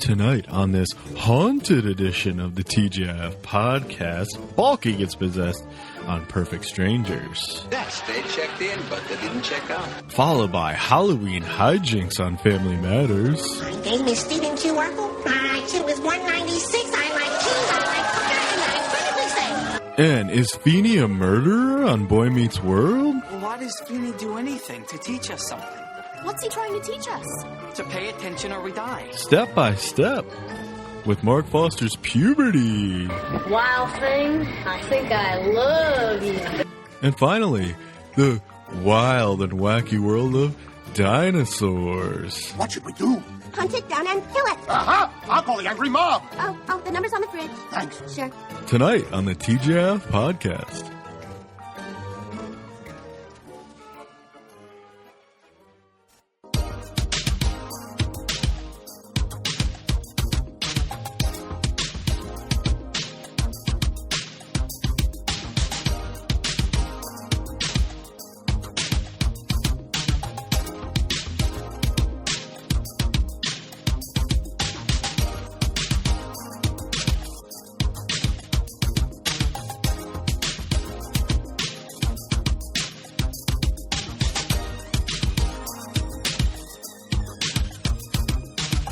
Tonight on this haunted edition of the TGIF podcast, Balki gets possessed on Perfect Strangers. Yes, they checked in, but they didn't check out. Followed by Halloween hijinks on Family Matters. My name is Stephen Q. Urkel. My IQ is 196. I like cheese. I like cookies, and I'm perfectly safe. And is Feeny a murderer on Boy Meets World? Well, why does Feeny do anything to teach us something? What's he trying to teach us? To pay attention or we die. Step by Step with Mark Foster's Puberty. Wild thing, I think I love you. And finally, the wild and wacky world of dinosaurs. What should we do? Hunt it down and kill it. Aha! I'll call the angry mob. Oh, the number's on the fridge. Thanks. Sure. Tonight on the TGIF podcast.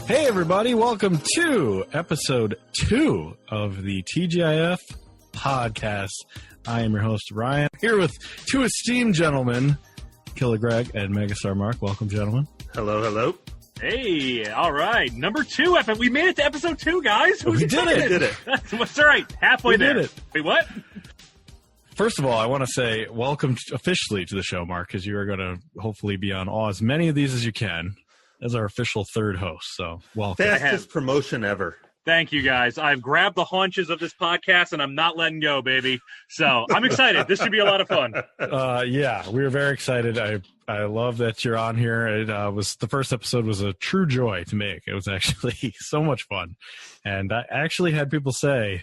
Hey everybody, welcome to episode 2 of the TGIF podcast. I am your host, Ryan, here with two esteemed gentlemen, Killer Greg and Megastar Mark. Welcome, gentlemen. Hello, hello. Hey, all right. Number 2, we made it to episode 2, guys. We did it. We did it. That's all right. Halfway We there. did it. Wait, what? First of all, I want to say welcome officially to the show, Mark, because you are going to hopefully be on as many of these as you can as our official third host. So welcome. Fastest promotion ever. Thank you, guys. I've grabbed the haunches of this podcast, and I'm not letting go, baby. So I'm excited. This should be a lot of fun. Yeah, we are very excited. I love that you're on here. It was the first episode was a true joy to make. It was actually so much fun, and I actually had people say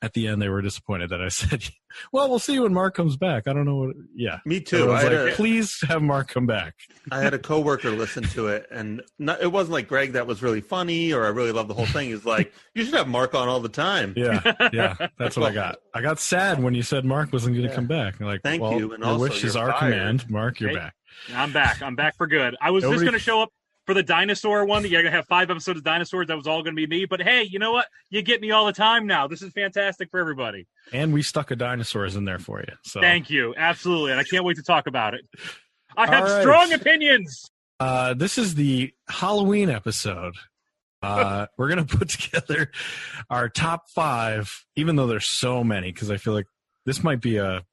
at the end they were disappointed that I said, "Well, we'll see when Mark comes back." I don't know what. Yeah, Me too. I was like, please have Mark come back. I had a coworker listen to it, and it wasn't like, Greg, that was really funny, or I really love the whole thing. He's like, you should have Mark on all the time. Yeah, that's what I got. I got sad when you said Mark wasn't going to come back. I'm like, Thank you, and your also wish is you're our fired. command. Mark, you're back. I'm back. I'm back for good. I was just going to show up for the dinosaur one. You're going to have 5 episodes of dinosaurs. That was all going to be me. But hey, you know what? You get me all the time now. This is fantastic for everybody. And we stuck a dinosaurs in there for you. So Thank you. Absolutely. And I can't wait to talk about it. I have All right. strong opinions. This is the Halloween episode. We're going to put together our top 5, even though there's so many, because I feel like this might be a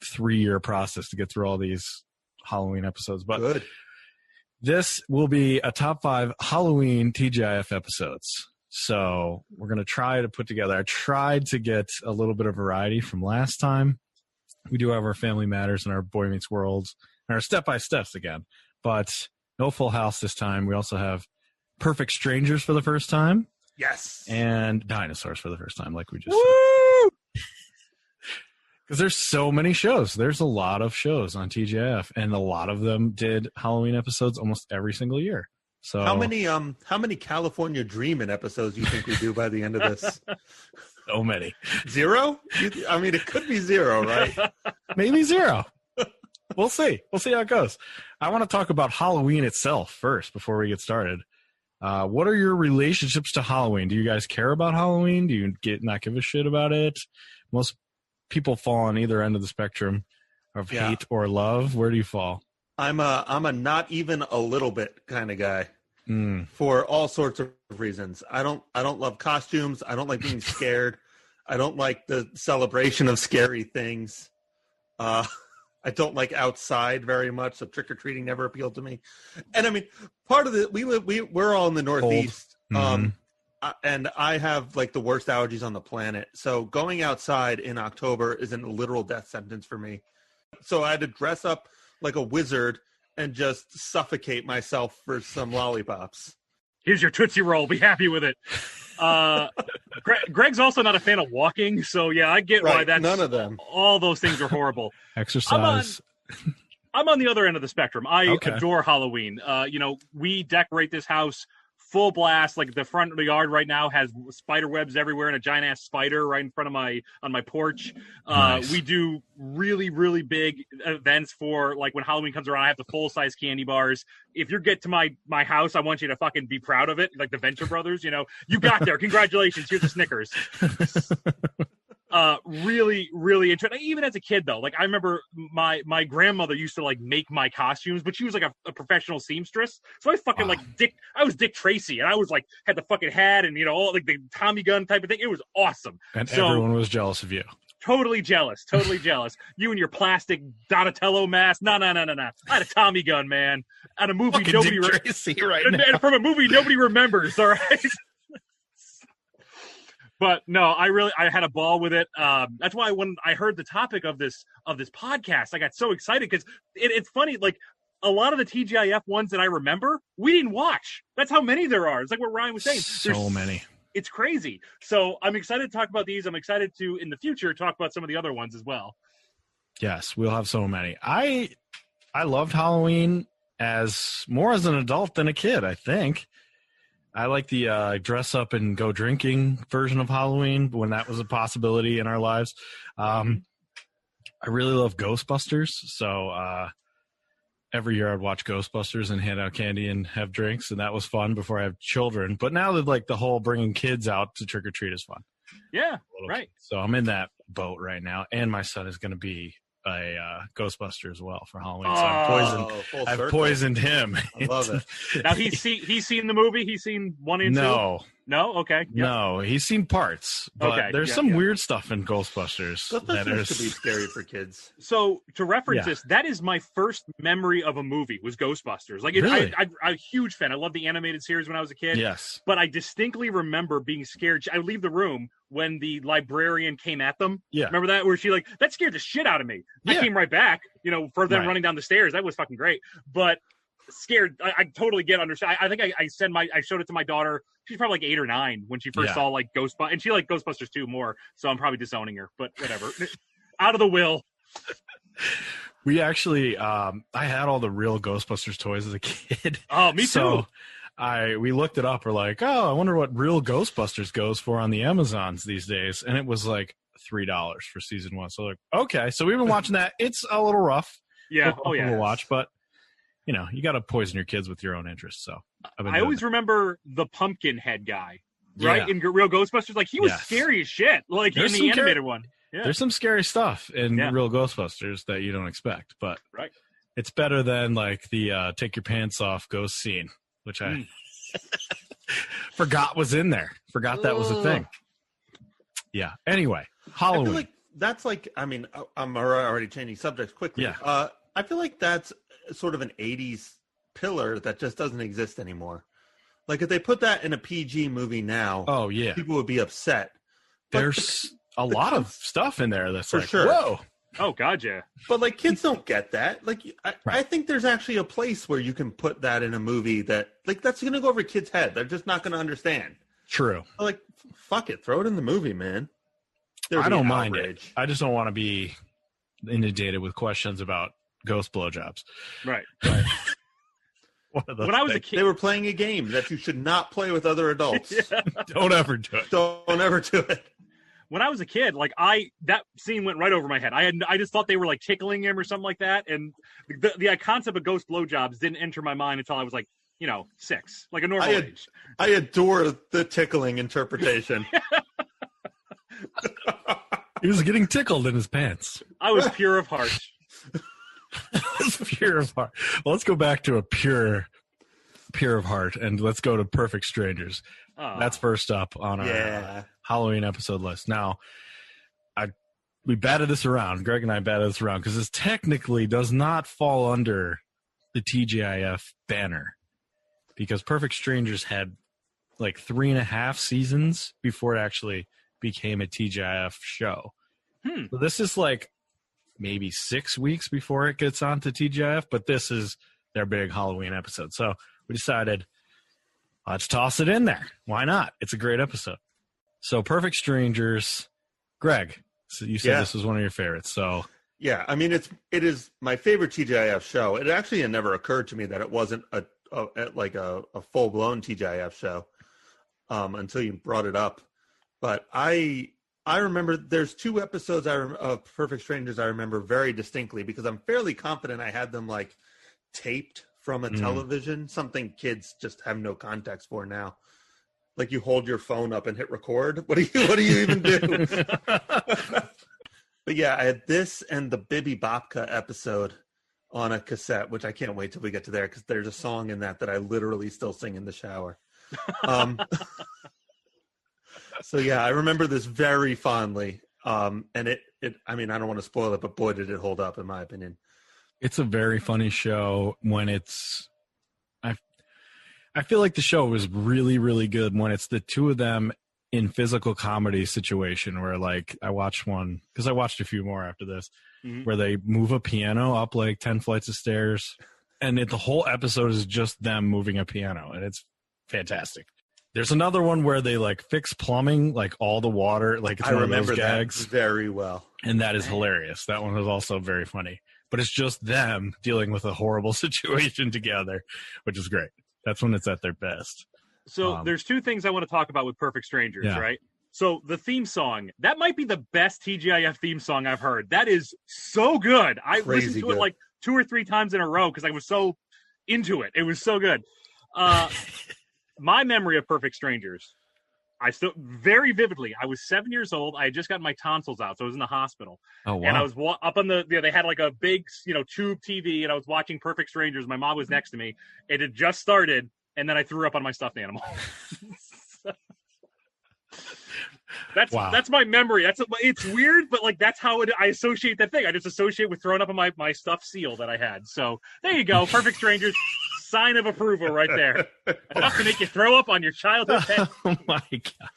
3-year process to get through all these Halloween episodes. But Good. this will be a top 5 Halloween TGIF episodes. So we're going to try to put together. I tried to get a little bit of variety from last time. We do have our Family Matters and our Boy Meets Worlds and our Step-by-Steps again. But no Full House this time. We also have Perfect Strangers for the first time. Yes. And Dinosaurs for the first time, like we just Woo! said. Because there's so many shows. There's a lot of shows on TGIF, and a lot of them did Halloween episodes almost every single year. So How many California Dreamin' episodes do you think we do by the end of this? so many. 0? I mean, it could be 0, right? Maybe 0. We'll see. We'll see how it goes. I want to talk about Halloween itself first before we get started. What are your relationships to Halloween? Do you guys care about Halloween? Do you not give a shit about it? Most people fall on either end of the spectrum of hate or love. Where do you fall? I'm a not even a little bit kind of guy for all sorts of reasons. I don't love costumes. I don't like being scared. I don't like the celebration of scary things. I don't like outside very much, so trick-or-treating never appealed to me. And I mean, part of it, we're all in the Northeast, and I have like the worst allergies on the planet. So going outside in October is a literal death sentence for me. So I had to dress up like a wizard and just suffocate myself for some lollipops. Here's your Tootsie Roll. Be happy with it. Greg's also not a fan of walking, so yeah, I get why that's none of them. All those things are horrible. Exercise. I'm on the other end of the spectrum. I adore Halloween. We decorate this house full blast. Like the front of the yard right now has spider webs everywhere and a giant ass spider right in front of on my porch. Nice. We do really, really big events for like when Halloween comes around. I have the full size candy bars. If you get to my house, I want you to fucking be proud of it. Like the Venture Brothers, you got there. Congratulations. Here's a Snickers. Really, really interesting. Even as a kid, though, like I remember my grandmother used to like make my costumes, but she was like a professional seamstress. So I fucking I was Dick Tracy, and I was like had the fucking hat and all like the Tommy gun type of thing. It was awesome, and everyone was jealous of you. Totally jealous. You and your plastic Donatello mask. No. I had a Tommy gun, man. At a movie nobody and from a movie nobody remembers. All right. But no, I had a ball with it. That's why when I heard the topic of this podcast, I got so excited because it's funny. Like a lot of the TGIF ones that I remember, we didn't watch. That's how many there are. It's like what Ryan was saying. So many. It's crazy. So I'm excited to talk about these. I'm excited to in the future talk about some of the other ones as well. Yes, we'll have so many. I loved Halloween more as an adult than a kid, I think. I like the dress up and go drinking version of Halloween when that was a possibility in our lives. I really love Ghostbusters. So every year I'd watch Ghostbusters and hand out candy and have drinks. And that was fun before I have children. But now that like the whole bringing kids out to trick or treat is fun. Yeah, right. So I'm in that boat right now. And my son is going to be a Ghostbuster as well for Halloween. So I've poisoned him. I love it. Now he's seen the movie. He's seen 1 and 2. No, okay. Yep. No, he's seen parts. But there's some weird stuff in Ghostbusters that could be scary for kids. So to reference this, that is my first memory of a movie was Ghostbusters. Like really? I'm a huge fan. I loved the animated series when I was a kid. Yes, but I distinctly remember being scared. I would leave the room when the librarian came at them. Yeah, remember that where she like that scared the shit out of me. I came right back. For them running down the stairs. That was fucking great. But scared. I totally understand. I think I showed it to my daughter. She's probably like 8 or 9 when she first saw like Ghostbusters, and she liked Ghostbusters 2 more. So I'm probably disowning her, but whatever. Out of the will. We actually, I had all the real Ghostbusters toys as a kid. Oh, me too. So we looked it up. We're like, I wonder what real Ghostbusters goes for on the Amazons these days, and it was like $3 for season 1. So like, okay, so we've been watching that. It's a little rough. Yeah. To watch, but. You got to poison your kids with your own interests. So I always remember the pumpkin head guy, right? In real Ghostbusters, like he was scary as shit. Like in the animated one, there's some scary stuff in real Ghostbusters that you don't expect, but it's better than like the take your pants off ghost scene, which I forgot was in there. Forgot that was a thing. Yeah. Anyway, Halloween. I feel like that's like. I mean, I'm already changing subjects quickly. Yeah. I feel like that's sort of an 80s pillar that just doesn't exist anymore. Like if they put that in a PG movie now, people would be upset. There's a lot of stuff in there that's for like, sure. Whoa. Oh God, yeah. But like kids don't get that. Like I think there's actually a place where you can put that in a movie that like that's going to go over kids' head. They're just not going to understand. True. Like fuck it, throw it in the movie, man. I don't mind it. I just don't want to be inundated with questions about ghost blowjobs. Right. When I was a kid, they were playing a game that you should not play with other adults. Don't ever do it. Don't ever do it. When I was a kid, like that scene went right over my head. I just thought they were like tickling him or something like that, and the concept of ghost blowjobs didn't enter my mind until I was like 6, like a normal age. I adore the tickling interpretation. He was getting tickled in his pants. I was pure of heart. Pure of heart. Well, let's go back to a pure of heart, and let's go to Perfect Strangers. That's first up on our Halloween episode list. Now, we batted this around. Greg and I batted this around because this technically does not fall under the TGIF banner because Perfect Strangers had like 3.5 seasons before it actually became a TGIF show. So this is like maybe 6 weeks before it gets on to TGIF, but this is their big Halloween episode. So we decided, let's toss it in there. Why not? It's a great episode. So Perfect Strangers, Greg, so you said this was one of your favorites. So yeah, I mean, it is my favorite TGIF show. It actually had never occurred to me that it wasn't a at like a full blown TGIF show until you brought it up. But I remember there's 2 episodes of Perfect Strangers I remember very distinctly because I'm fairly confident I had them like taped from a television, something kids just have no context for now. Like you hold your phone up and hit record. What do you even do? But yeah, I had this and the Bibi Bobka episode on a cassette, which I can't wait till we get to there because there's a song in that I literally still sing in the shower. So yeah, I remember this very fondly. And it I mean, I don't want to spoil it, but boy, did it hold up in my opinion. It's a very funny show when it's I feel like the show was really, really good when it's the 2 of them in physical comedy situation where like I watched one because I watched a few more after this where they move a piano up like 10 flights of stairs and the whole episode is just them moving a piano and it's fantastic. There's another one where they like fix plumbing, like all the water, like it's I one of remember those gags. that very well. And that is hilarious. That one was also very funny. But it's just them dealing with a horrible situation together, which is great. That's when it's at their best. So there's 2 things I want to talk about with Perfect Strangers, right? So the theme song, that might be the best TGIF theme song I've heard. That is so good. I listened to it like 2 or 3 times in a row because I was so into it. It was so good. My memory of Perfect Strangers, I still very vividly. I was 7 years old. I had just gotten my tonsils out, so I was in the hospital. Oh wow! And I was up on they had like a big, tube TV, and I was watching Perfect Strangers. My mom was next to me. It had just started, and then I threw up on my stuffed animal. That's my memory. It's weird, but like that's how I associate that thing. I just associate with throwing up on my stuffed seal that I had. So there you go, Perfect Strangers. Sign of approval right there. Enough to make you throw up on your childhood pet. Oh my god!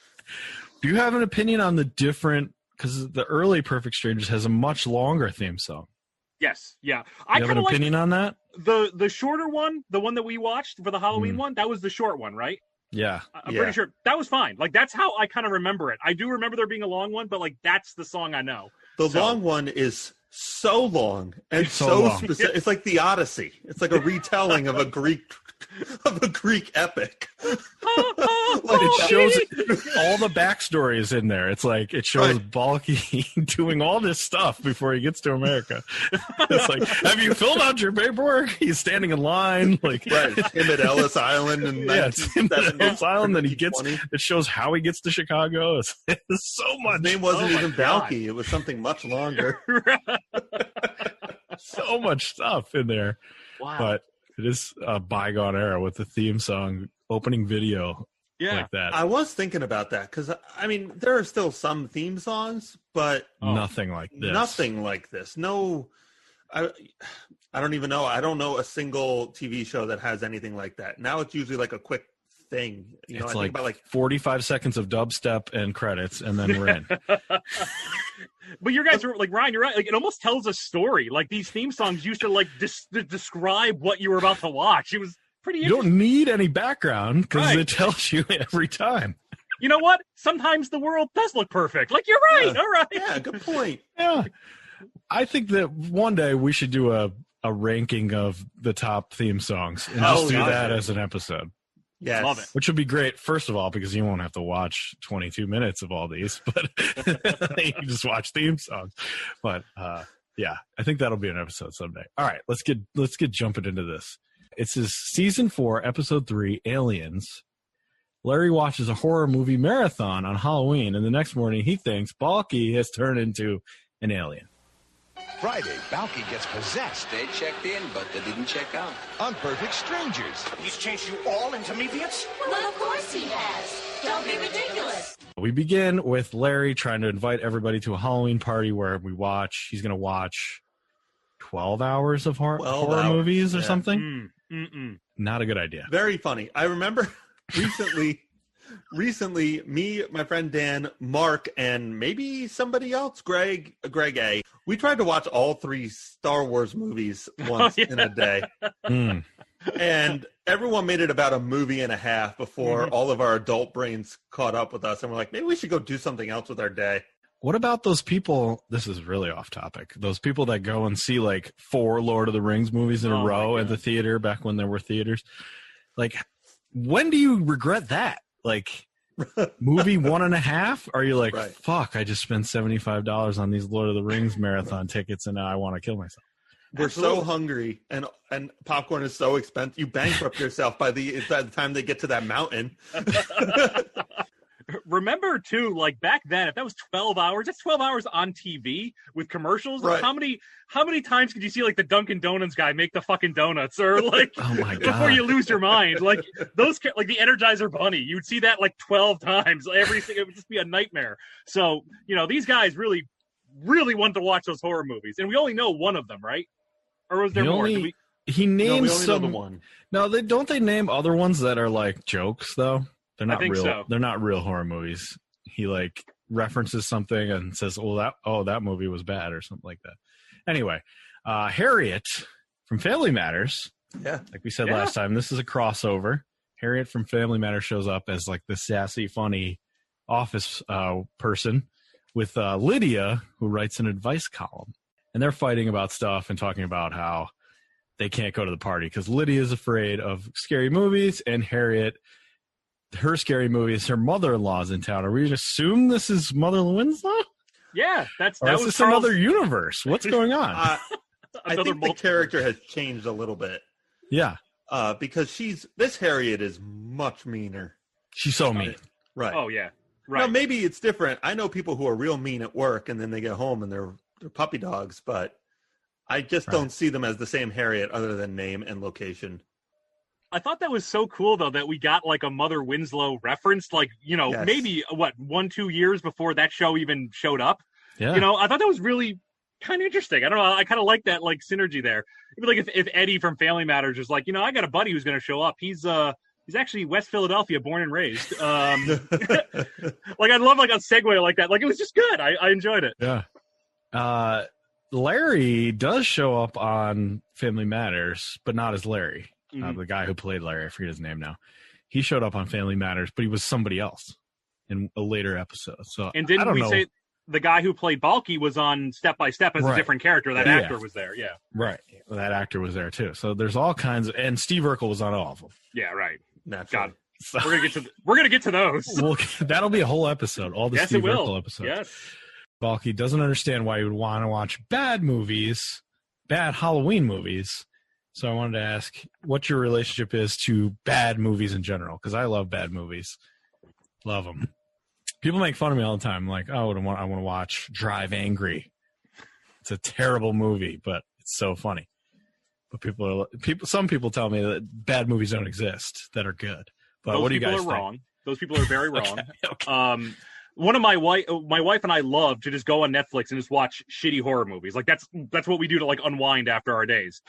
Do you have an opinion on the different? Because the early Perfect Strangers has a much longer theme song. Yes, yeah. I have an opinion on that. The shorter one, the one that we watched for the Halloween one, that was the short one, right? Yeah, I'm pretty sure that was fine. Like that's how I kind of remember it. I do remember there being a long one, but like that's the song I know. The long one is so long and so specific. It's like the Odyssey. It's like a retelling of a Greek epic. It shows all the backstory is in there. It's like it shows Balki doing all this stuff before he gets to America. It's like, have you filled out your paperwork? He's standing in line, like him at Ellis Island and Ellis Island. Then it shows how he gets to Chicago. It's so much. His name wasn't even Balki. It was something much longer. So much stuff in there. Wow. But it is a bygone era with the theme song opening video like that. I was thinking about that because, I mean, there are still some theme songs, but nothing like this. Nothing like this. No, I don't even know. I don't know a single TV show that has anything like that. Now it's usually like a quick thing. It's I think about 45 seconds of dubstep and credits, and then we're in. But your guys are like, Ryan, you're right. Like it almost tells a story. Like these theme songs used to like describe what you were about to watch. It was pretty interesting. You don't need any background because it tells you every time. You know what? Sometimes the world does look perfect. Like you're right. Yeah. All right. Yeah, good point. Yeah. I think that one day we should do a ranking of the top theme songs and just do that as an episode. Yes. Love it. Which would be great, first of all, because you won't have to watch 22 minutes of all these, but you can just watch theme songs. But yeah, I think that'll be an episode someday. All right, let's get jumping into this. It's his season 4, episode 3, Aliens. Larry watches a horror movie marathon on Halloween, and the next morning he thinks Balki has turned into an alien. Friday, Balki gets possessed. They checked in, but they didn't check out. On Perfect Strangers. He's changed you all into meatheads? Well, of course he has. Don't be ridiculous. We begin with Larry trying to invite everybody to a Halloween party where he's going to watch 12 hours of horror movies or something. Not a good idea. Very funny. I remember recently, me, my friend Dan, Mark, and maybe somebody else, Greg A. We tried to watch all 3 Star Wars movies once in a day. And everyone made it about a movie and a half before all of our adult brains caught up with us. And we're like, maybe we should go do something else with our day. What about those people? This is really off topic. Those people that go and see like 4 Lord of the Rings movies in a row at the theater back when there were theaters. Like, when do you regret that? Like, movie 1.5? Are you like, fuck, I just spent $75 on these Lord of the Rings marathon tickets and now I want to kill myself? We're so hungry, and popcorn is so expensive. You bankrupt yourself by the time they get to that mountain. Remember, too, like back then, if that was 12 hours, that's 12 hours on TV with commercials. Right. How many times could you see like the Dunkin' Donuts guy make the fucking donuts, or like oh my God, before you lose your mind? Like those, like the Energizer Bunny, you'd see that like 12 times. It would just be a nightmare. So these guys really, really want to watch those horror movies, and we only know one of them, right? Or was there more? He names some. Know the one. No, don't they name other ones that are like jokes though? They're not real. So. They're not real horror movies. He like references something and says, that movie was bad" or something like that. Anyway, Harriet from Family Matters. Yeah, like we said last time, this is a crossover. Harriet from Family Matters shows up as like the sassy, funny office person with Lydia, who writes an advice column. And they're fighting about stuff and talking about how they can't go to the party because Lydia is afraid of scary movies, and Harriet, her scary movie is her mother-in-law's in town. Are we to assume this is Mother Winslow? Yeah, that was this another universe. What's going on? I think the character has changed a little bit. Yeah. Because this Harriet is much meaner. She's so mean. Right. Oh, yeah. Right. Now, maybe it's different. I know people who are real mean at work, and then they get home and they're puppy dogs, but I just don't see them as the same Harriet other than name and location. I thought that was so cool, though, that we got like a Mother Winslow reference, like, maybe 1-2 years before that show even showed up. Yeah. I thought that was really kind of interesting. I don't know. I kind of like that like synergy there. It'd be like if Eddie from Family Matters is like, I got a buddy who's going to show up. He's actually West Philadelphia, born and raised. Like I'd love like a segue like that. Like it was just good. I enjoyed it. Yeah. Larry does show up on Family Matters, but not as Larry. The guy who played Larry, I forget his name now. He showed up on Family Matters, but he was somebody else in a later episode. So, and didn't we say the guy who played Balki was on Step by Step as a different character? That actor was there, yeah. Right. Well, that actor was there too. So there's all kinds of, and Steve Urkel was on all of them. Yeah, right. Naturally. God. So, we're gonna get to those. That'll be a whole episode. All the Steve Urkel episodes. Yes. Balki doesn't understand why you would want to watch bad Halloween movies. So I wanted to ask what your relationship is to bad movies in general, because I love bad movies. Love them. People make fun of me all the time, like, I want to watch Drive Angry. It's a terrible movie, but it's so funny. But some people tell me that bad movies don't exist that are good. But what do you guys think? Wrong. Those people are very wrong. Okay. One of my wife and I love to just go on Netflix and just watch shitty horror movies. Like that's what we do to like unwind after our days.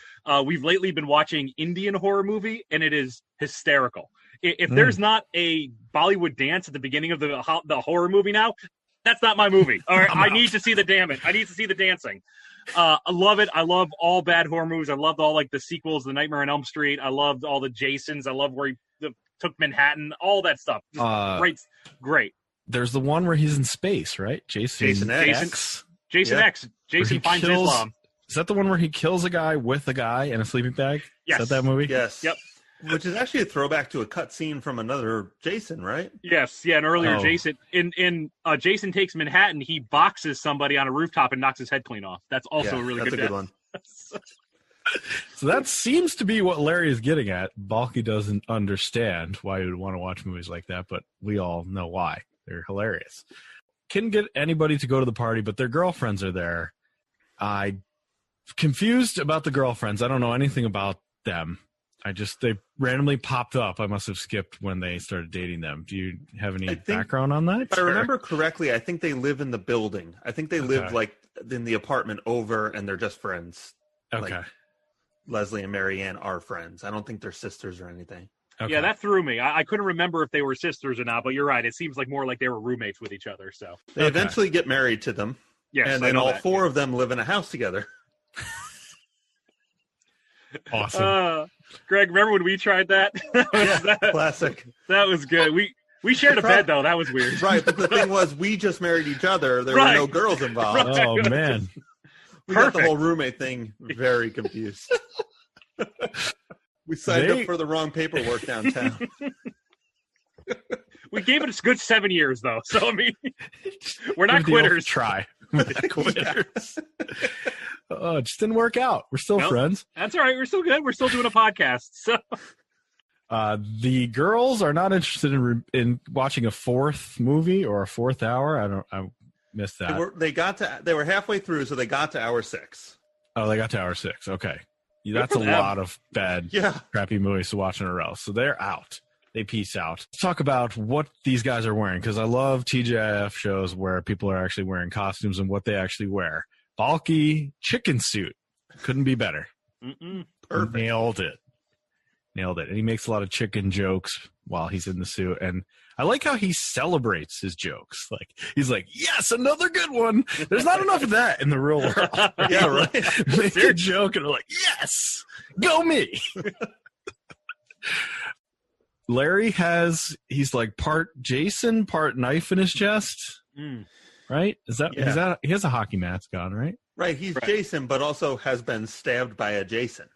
We've lately been watching Indian horror movie, and it is hysterical. If there's not a Bollywood dance at the beginning of the horror movie now, that's not my movie. All right, I need to see the I need to see the dancing. I love it. I love all bad horror movies. I loved all like the sequels, The Nightmare on Elm Street. I loved all the Jasons. I love where he took Manhattan. All that stuff. Great. There's the one where he's in space, right? Jason X. Jason X. Jason finds Islam. Is that the one where he kills a guy with a guy in a sleeping bag? Yes. Is that movie? Yes. Yep. Which is actually a throwback to a cut scene from another Jason, right? Yes. Yeah, an earlier Jason. In Jason Takes Manhattan, he boxes somebody on a rooftop and knocks his head clean off. That's also a really good one. So that seems to be what Larry is getting at. Balki doesn't understand why you would want to watch movies like that, but we all know why. They're hilarious. Couldn't get anybody to go to the party, but their girlfriends are there. I'm confused about the girlfriends. I don't know anything about them. They randomly popped up. I must have skipped when they started dating them. Do you have any background on that? If I remember correctly, I think they live in the building. I think they live like in the apartment over, and they're just friends. Okay. Like Leslie and Marianne are friends. I don't think they're sisters or anything. Okay. Yeah, that threw me. I couldn't remember if they were sisters or not, but you're right. It seems like more like they were roommates with each other. So they eventually get married to them. Yes, and then all four of them live in a house together. Awesome. Greg, remember when we tried that? Classic. That was good. We shared a bed though. That was weird. Right, but the thing was, we just married each other. There were no girls involved. Right. Oh man, we got the whole roommate thing very confused. We signed up for the wrong paperwork downtown. We gave it a good 7 years, though. So, I mean, we're not quitters. Try. We're not quitters. Oh, it just didn't work out. We're still friends. That's all right. We're still good. We're still doing a podcast. So, the girls are not interested in watching a fourth movie or a fourth hour. I missed that. They were halfway through, so they got to hour 6. Oh, they got to hour 6. Okay. That's a lot of bad, crappy movies to watch in a row. So they're out. They peace out. Let's talk about what these guys are wearing, because I love TGIF shows where people are actually wearing costumes and what they actually wear. Balki chicken suit. Couldn't be better. Perfect. Nailed it. And he makes a lot of chicken jokes while he's in the suit. And I like how he celebrates his jokes. Like, he's like, yes, another good one. There's not enough of that in the real world. Yeah, right. Make a joke and they're like, yes, go me. Larry he's like part Jason, part knife in his chest. Right? He has a hockey mask on, right? Right. He's Jason, but also has been stabbed by a Jason.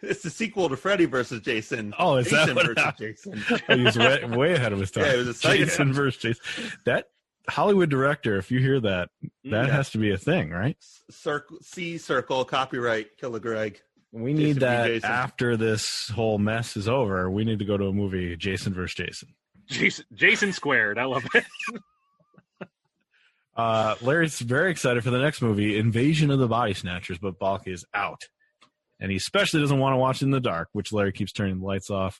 It's the sequel to Freddy versus Jason. Oh, is Jason that what versus Jason? Oh, he was way ahead of his time. Yeah, it was Jason versus Jason. That Hollywood director, if you hear that, has to be a thing, right? Circle, copyright, Killer Greg. We need that after this whole mess is over. We need to go to a movie, Jason versus Jason. Jason squared. I love it. Larry's very excited for the next movie, Invasion of the Body Snatchers, but Balki is out. And he especially doesn't want to watch it in the dark, which Larry keeps turning the lights off,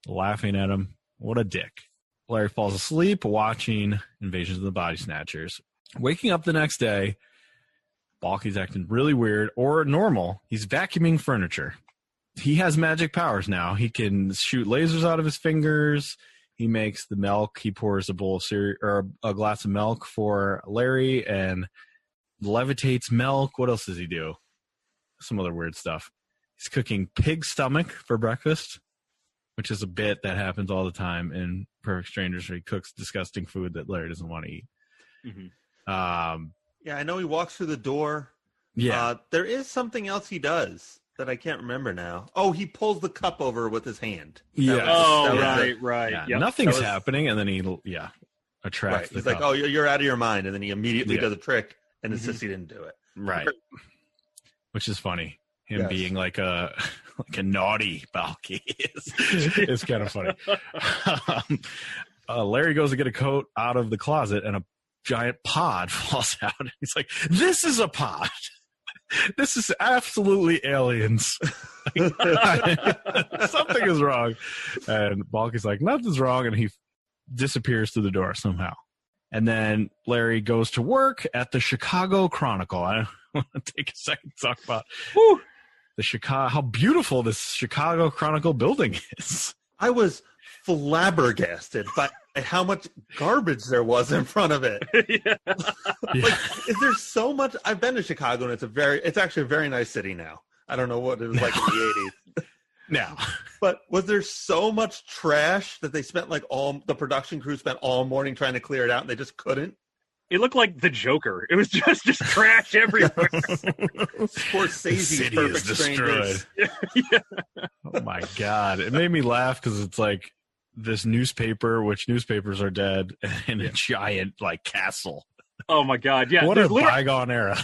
laughing at him. What a dick. Larry falls asleep watching Invasion of the Body Snatchers. Waking up the next day, Balki's acting really weird or normal. He's vacuuming furniture. He has magic powers now. He can shoot lasers out of his fingers. He makes the milk. He pours a bowl of cereal or a glass of milk for Larry and levitates milk. What else does he do? Some other weird stuff. He's cooking pig stomach for breakfast, which is a bit that happens all the time in Perfect Strangers, where he cooks disgusting food that Larry doesn't want to eat. Yeah, I know he walks through the door. Yeah. There is something else he does that I can't remember now. Oh, he pulls the cup over with his hand. Right. Yeah, Yep. nothing's happening, and then he attracts the He's cup. like, oh, you're out of your mind, and then he immediately does a trick and insists he didn't do it. Right. Which is funny. Him being like a naughty Balki is kind of funny. Larry goes to get a coat out of the closet, and a giant pod falls out. He's like, this is a pod. This is absolutely aliens. Something is wrong. And Balki's like, nothing's wrong. And he disappears through the door somehow. And then Larry goes to work at the Chicago Chronicle. I want to take a second to talk about how beautiful this Chicago Chronicle building is. I was flabbergasted by how much garbage there was in front of it. Is there so much? I've been to Chicago, and it's actually a very nice city now. I don't know what it was like in the 80s. Now, but was there so much trash that they spent the production crew spent all morning trying to clear it out, and they just couldn't? It looked like the Joker. It was just trash everywhere. Scorsese's Perfect Strangers. Oh my God. It made me laugh because it's like this newspaper, which newspapers are dead, and a giant castle. Oh my God. Yeah. What a bygone era.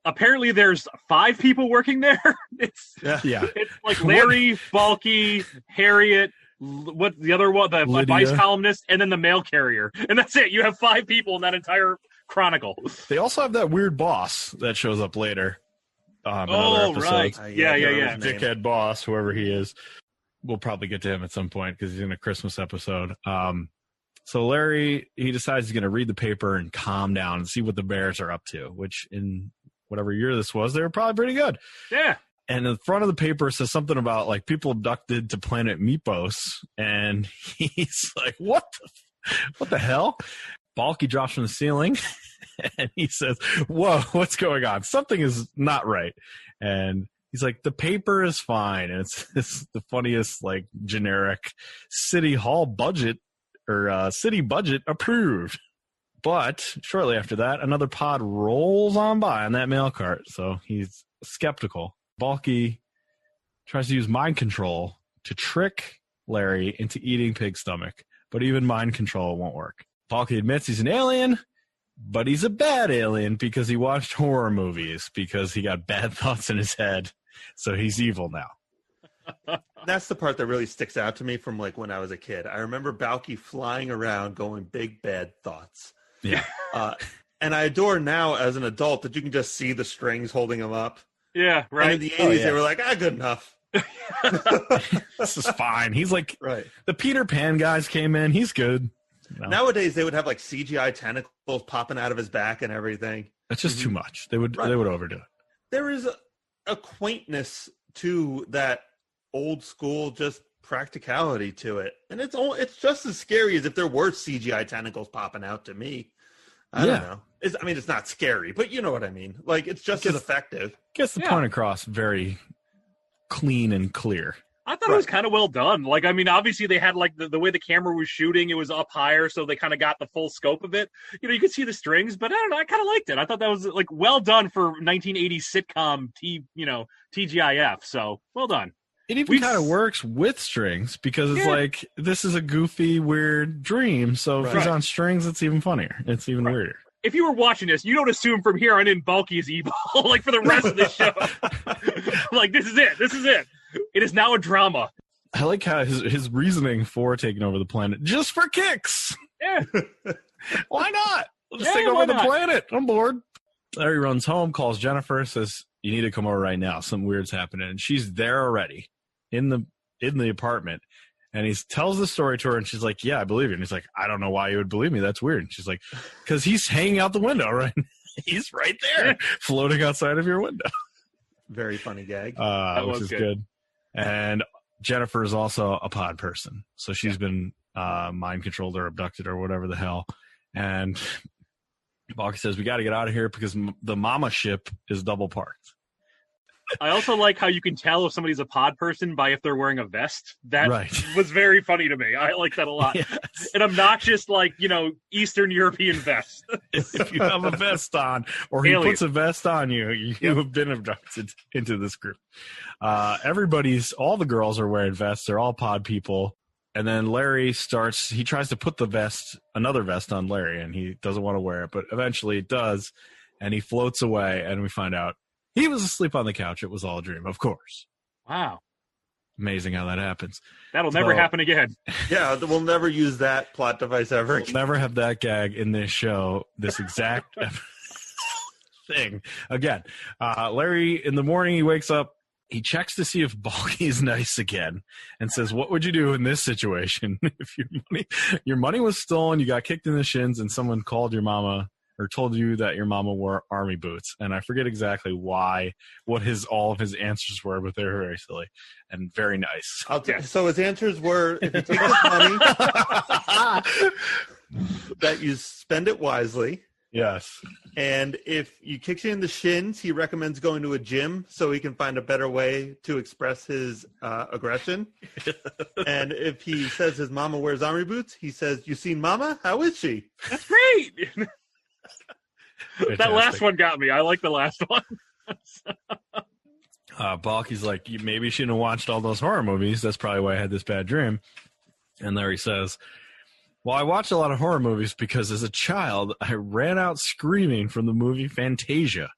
Apparently there's 5 people working there. It's like Larry, Balki, Harriet, what the other one, the vice columnist, and then the mail carrier, and that's it. You have 5 people in that entire chronicle. They also have that weird boss that shows up later. Right. Yeah. Dickhead boss, whoever he is. We'll probably get to him at some point because he's in a Christmas episode. So Larry, he decides he's going to read the paper and calm down and see what the Bears are up to, which in whatever year this was, they were probably pretty good. Yeah. And the front of the paper says something about people abducted to planet Meepos. And he's like, what the hell? Balki drops from the ceiling and he says, whoa, what's going on? Something is not right. And he's like, the paper is fine. And it's the funniest, generic city hall budget or city budget approved. But shortly after that, another pod rolls on by on that mail cart. So he's skeptical. Balki tries to use mind control to trick Larry into eating pig stomach, but even mind control won't work. Balki admits he's an alien, but he's a bad alien because he watched horror movies, because he got bad thoughts in his head, so he's evil now. That's the part that really sticks out to me from like when I was a kid. I remember Balki flying around going big bad thoughts. Yeah. And I adore now as an adult that you can just see the strings holding him up. Yeah, right. And in the 80s, they were like, good enough. This is fine. He's like, right. The Peter Pan guys came in. He's good. No. Nowadays, they would have like CGI tentacles popping out of his back and everything. That's just too much. They would overdo it. There is a quaintness to that old school, just practicality to it, and it's just as scary as if there were CGI tentacles popping out to me. I don't know. It's not scary, but you know what I mean. Like, it's just as effective. Gets the point across very clean and clear. I thought it was kind of well done. Like, I mean, obviously they had like the way the camera was shooting, it was up higher, so they kind of got the full scope of it. You know, you could see the strings, but I don't know, I kind of liked it. I thought that was like well done for 1980s sitcom TGIF. So well done. It even kind of works with strings because it's like, this is a goofy, weird dream. So if he's on strings, it's even funnier. It's even weirder. If you were watching this, you don't assume from here on in Balki is evil, like for the rest of the show. Like, this is it. This is it. It is now a drama. I like how his reasoning for taking over the planet, just for kicks. Yeah. Why not? Let's take over the planet. I'm bored. Larry runs home, calls Jennifer, says, you need to come over right now. Something weird's happening. And she's there already in the apartment. And he tells the story to her, and she's like, yeah, I believe you. And he's like, I don't know why you would believe me. That's weird. And she's like, because he's hanging out the window, right? He's right there, floating outside of your window. Very funny gag. Which is good. And Jennifer is also a pod person. So she's been mind controlled or abducted or whatever the hell. And Balki says, we got to get out of here because the mama ship is double parked. I also like how you can tell if somebody's a pod person by if they're wearing a vest. That was very funny to me. I like that a lot. Yes. An obnoxious, like, Eastern European vest. If you have a vest on, or he puts a vest on you, you have been abducted into this group. All the girls are wearing vests. They're all pod people. And then Larry he tries to put another vest on Larry, and he doesn't want to wear it, but eventually it does. And he floats away, and we find out he was asleep on the couch. It was all a dream, of course. Wow. Amazing how that happens. That'll never happen again. Yeah, we'll never use that plot device ever. We'll never have that gag in this show, this exact thing. Again, Larry, in the morning, he wakes up. He checks to see if Balki is nice again and says, what would you do in this situation if your money was stolen, you got kicked in the shins, and someone called your mama or told you that your mama wore army boots? And I forget exactly what all of his answers were, but they were very silly and very nice. So his answers were, if you take his money, that you spend it wisely. Yes. And if you kick you in the shins, he recommends going to a gym so he can find a better way to express his aggression. And if he says his mama wears army boots, he says, you seen mama? How is she? That's great. That last one got me. I like the last one. Balki's like, you maybe shouldn't have watched all those horror movies. That's probably why I had this bad dream. And Larry says, well, I watched a lot of horror movies because as a child, I ran out screaming from the movie Fantasia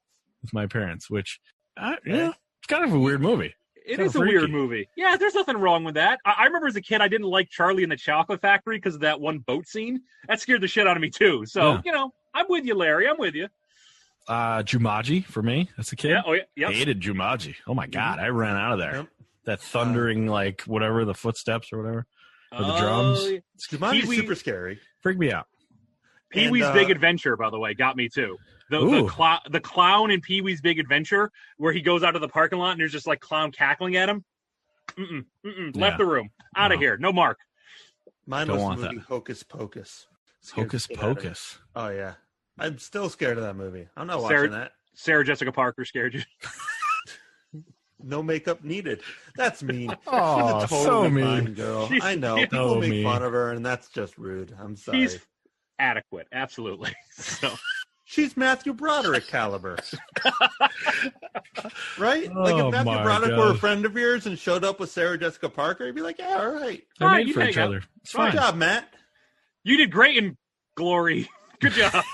with my parents, which, it's kind of a weird movie. It is a weird movie. Yeah, there's nothing wrong with that. I remember as a kid, I didn't like Charlie and the Chocolate Factory because of that one boat scene. That scared the shit out of me, too. So, I'm with you, Larry. I'm with you. Jumanji for me as a kid. Yeah, yep. Hated Jumanji. Oh, my God. I ran out of there. Yep. That thundering, whatever, the footsteps or whatever. Or the drums. Jumanji's super scary. Freaked me out. Pee-wee's Big Adventure, by the way, got me too. The clown in Pee-wee's Big Adventure, where he goes out of the parking lot and there's just clown cackling at him. Left the room. Out of here. No mark. Mine was the movie Hocus Pocus. Hocus Pocus. Oh, yeah. I'm still scared of that movie. I'm not watching that. Sarah Jessica Parker scared you. No makeup needed. That's mean. Oh, She's a totally so mean. fine girl. I know. People make fun of her, and that's just rude. I'm sorry. She's adequate. Absolutely. So She's Matthew Broderick caliber. Right? Like Oh if Matthew my Broderick were a God. friend of yours and showed up with Sarah Jessica Parker, you'd be like, yeah, all right. They're All right, made you for hang each out. other. It's Good fine. job, Matt. You did great in Glory. Good job.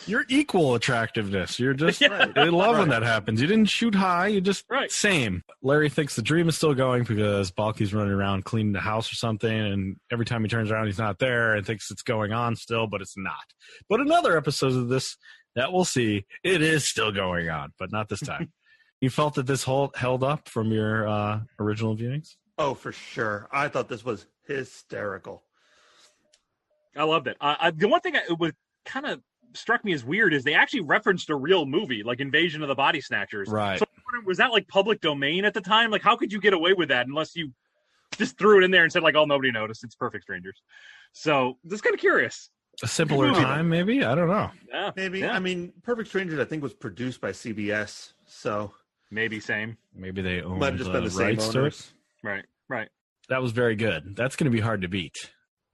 You're equal attractiveness. You're just Yeah. I love when Right. that happens. You didn't shoot high. You just Right. same. Larry thinks the dream is still going because Balki's running around cleaning the house or something, and every time he turns around, he's not there and thinks it's going on still, but it's not. But in other episodes of this that we'll see, it is still going on, but not this time. You felt that this held up from your original viewings? Oh, for sure. I thought this was hysterical. I loved it. The one thing it was kind of struck me as weird is they actually referenced a real movie, like Invasion of the Body Snatchers. Right. So was that like public domain at the time? Like, how could you get away with that unless you just threw it in there and said like, "Oh, nobody noticed. It's Perfect Strangers." So just kind of curious. A simpler Movie. time, maybe? I don't know. Yeah, Maybe. yeah. I mean, Perfect Strangers, I think, was produced by CBS. So Maybe same. Maybe they own might have just been the same rights to it. owners. Right. Right. That was very good. That's going to be hard to beat.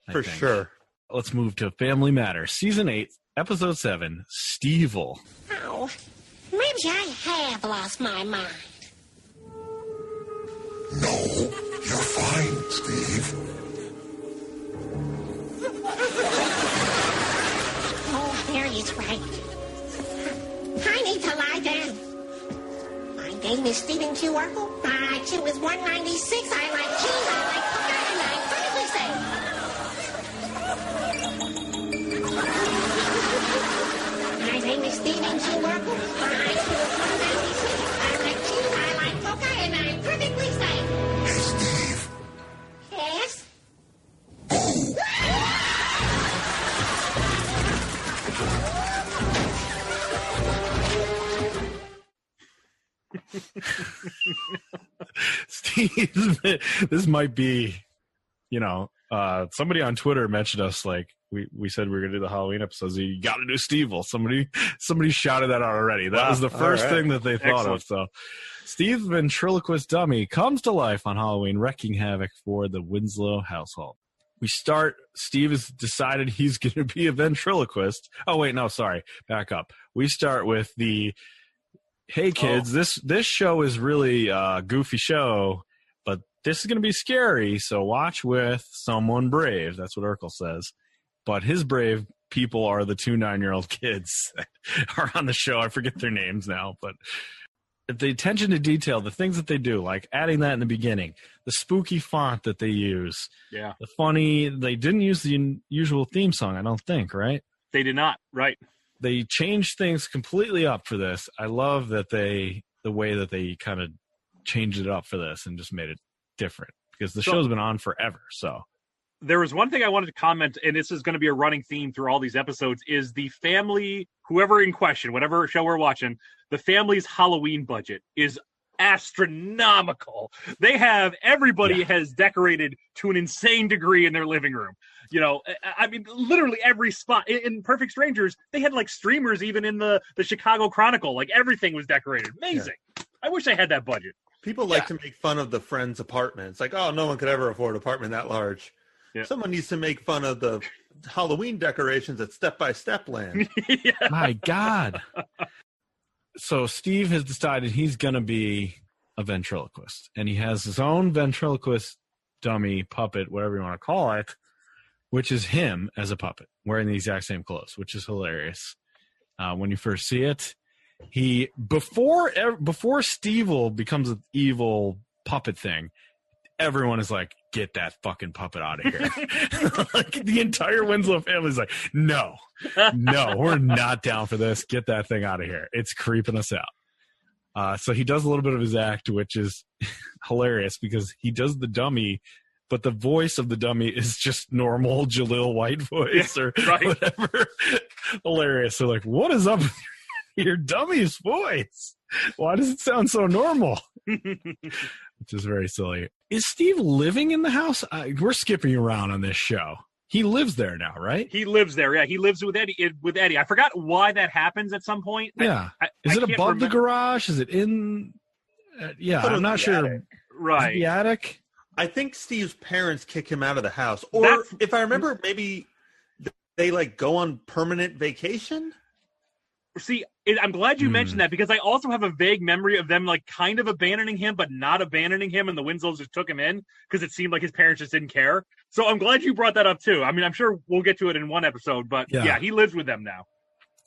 I For think. sure. Let's move to Family Matters, Season 8, Episode 7, Stevil. Oh, maybe I have lost my mind. No, you're fine, Steve. Oh, Mary's right. I need to lie down. My name is Stephen Q. Urkel. My IQ is 196. I like cheese. I like poker, and I'm perfectly safe. My name is Stephen Q. Urkel. My IQ is 196. I like cheese. I like poker, and I'm perfectly safe. Hey, Steve. Yes? Steve, this might be, somebody on Twitter mentioned us, like, we said we were going to do the Halloween episodes. You got to do Stevil. Somebody shouted that out already. That Wow. was the first All right. thing that they thought of. So Steve, ventriloquist dummy, comes to life on Halloween, wreaking havoc for the Winslow household. Steve has decided he's going to be a ventriloquist. Oh, wait, no, sorry. Back up. We start with hey, kids, this show is really a goofy show, but this is going to be scary, so watch with someone brave. That's what Urkel says. But his brave people are the 2 9-year-old kids that are on the show. I forget their names now, but the attention to detail, the things that they do, like adding that in the beginning, the spooky font that they use, Yeah. they didn't use the usual theme song, I don't think, right? They did not. Right. They changed things completely up for this. I love that the way that they kind of changed it up for this and just made it different because the show's been on forever. So There was one thing I wanted to comment, and this is going to be a running theme through all these episodes, is the family, whoever in question, whatever show we're watching, the family's Halloween budget is astronomical. They have, everybody has decorated to an insane degree in their living room. I mean, literally every spot. In Perfect Strangers, they had like streamers even in the Chicago Chronicle. Like everything was decorated. Amazing. Yeah. I wish I had that budget. People like to make fun of the friend's apartment. It's like, oh, no one could ever afford an apartment that large. Yeah. Someone needs to make fun of the Halloween decorations at Step by Step Land. Yeah. My God. So Steve has decided he's going to be a ventriloquist, and he has his own ventriloquist dummy puppet, whatever you want to call it, which is him as a puppet wearing the exact same clothes, which is hilarious. When you first see it, before Stevil becomes an evil puppet thing, everyone is like, get that fucking puppet out of here. Like the entire Winslow family is like, no, we're not down for this. Get that thing out of here. It's creeping us out. So he does a little bit of his act, which is hilarious because he does the dummy, but the voice of the dummy is just normal Jaleel White voice or whatever. Hilarious. So like, what is up with your dummy's voice? Why does it sound so normal? Which is very silly. Is Steve living in the house? We're skipping around on this show. He lives there now, right? He lives there. Yeah, he lives with Eddie. I forgot why that happens at some point. Yeah. Is it above the garage? Is it in? I'm not sure. Attic. Right. The attic? I think Steve's parents kick him out of the house. Or if I remember, maybe they like go on permanent vacation? See, I'm glad you mentioned that because I also have a vague memory of them like kind of abandoning him, but not abandoning him, and the Winslows just took him in because it seemed like his parents just didn't care. So I'm glad you brought that up too. I mean, I'm sure we'll get to it in one episode, but yeah he lives with them now.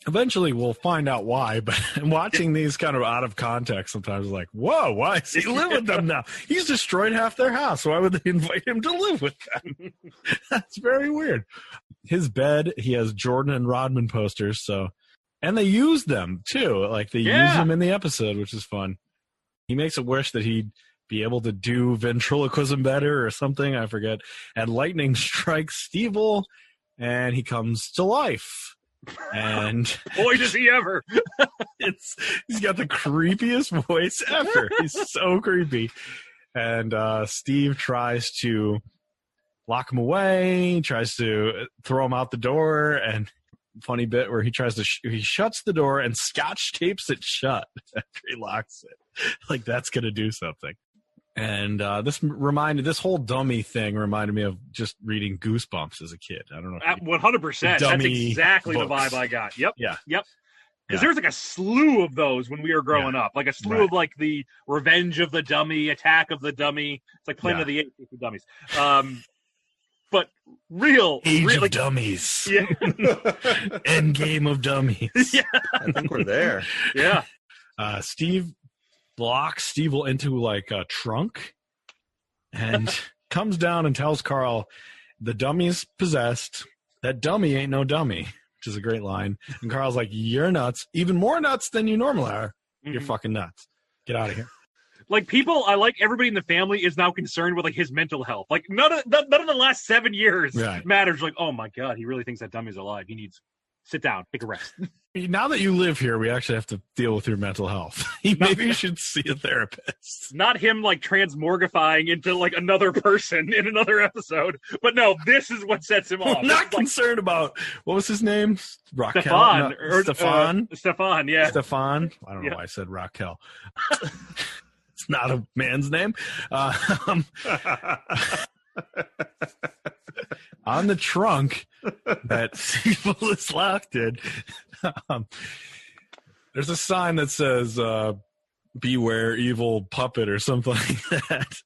Eventually, we'll find out why, but watching these kind of out of context sometimes like, whoa, why does he live with them now? He's destroyed half their house. Why would they invite him to live with them? That's very weird. His bed, he has Jordan and Rodman posters, and they use them, too. Like, they use them in the episode, which is fun. He makes a wish that he'd be able to do ventriloquism better or something, I forget. And lightning strikes Stevil, and he comes to life. And boy does he ever. He's got the creepiest voice ever. He's so creepy. And Steve tries to lock him away, tries to throw him out the door, and funny bit where he tries to he shuts the door and scotch tapes it shut after he locks it. Like that's gonna do something. And this whole dummy thing reminded me of just reading Goosebumps as a kid. I don't know. 100%. That's exactly books. the vibe I got. Yep. Yeah. Yep. Because there's like a slew of those when we were growing up. Like a slew of like the Revenge of the Dummy, Attack of the Dummy. It's like Planet of the Apes for dummies. But Age of Dummies. Yeah. End game of dummies. Yeah. I think we're there. Yeah. Steve locks Stevil into like a trunk and comes down and tells Carl the dummy's possessed. That dummy ain't no dummy, which is a great line. And Carl's like, you're nuts. Even more nuts than you normally are. You're fucking nuts. Get out of here. Like everybody in the family is now concerned with like his mental health. Like none of the last 7 years matters. Like, oh my God, he really thinks that dummy's alive. He needs sit down, take a rest. Now that you live here, we actually have to deal with your mental health. Maybe you should see a therapist. Not him like transmorgifying into like another person in another episode. But no, this is what sets him off. I'm not concerned about, what was his name? Raquel? Stefan. Stefan, yeah. Stefan. I don't know why I said Raquel. It's not a man's name. On the trunk that Stevil is locked in, there's a sign that says, beware evil puppet or something like that.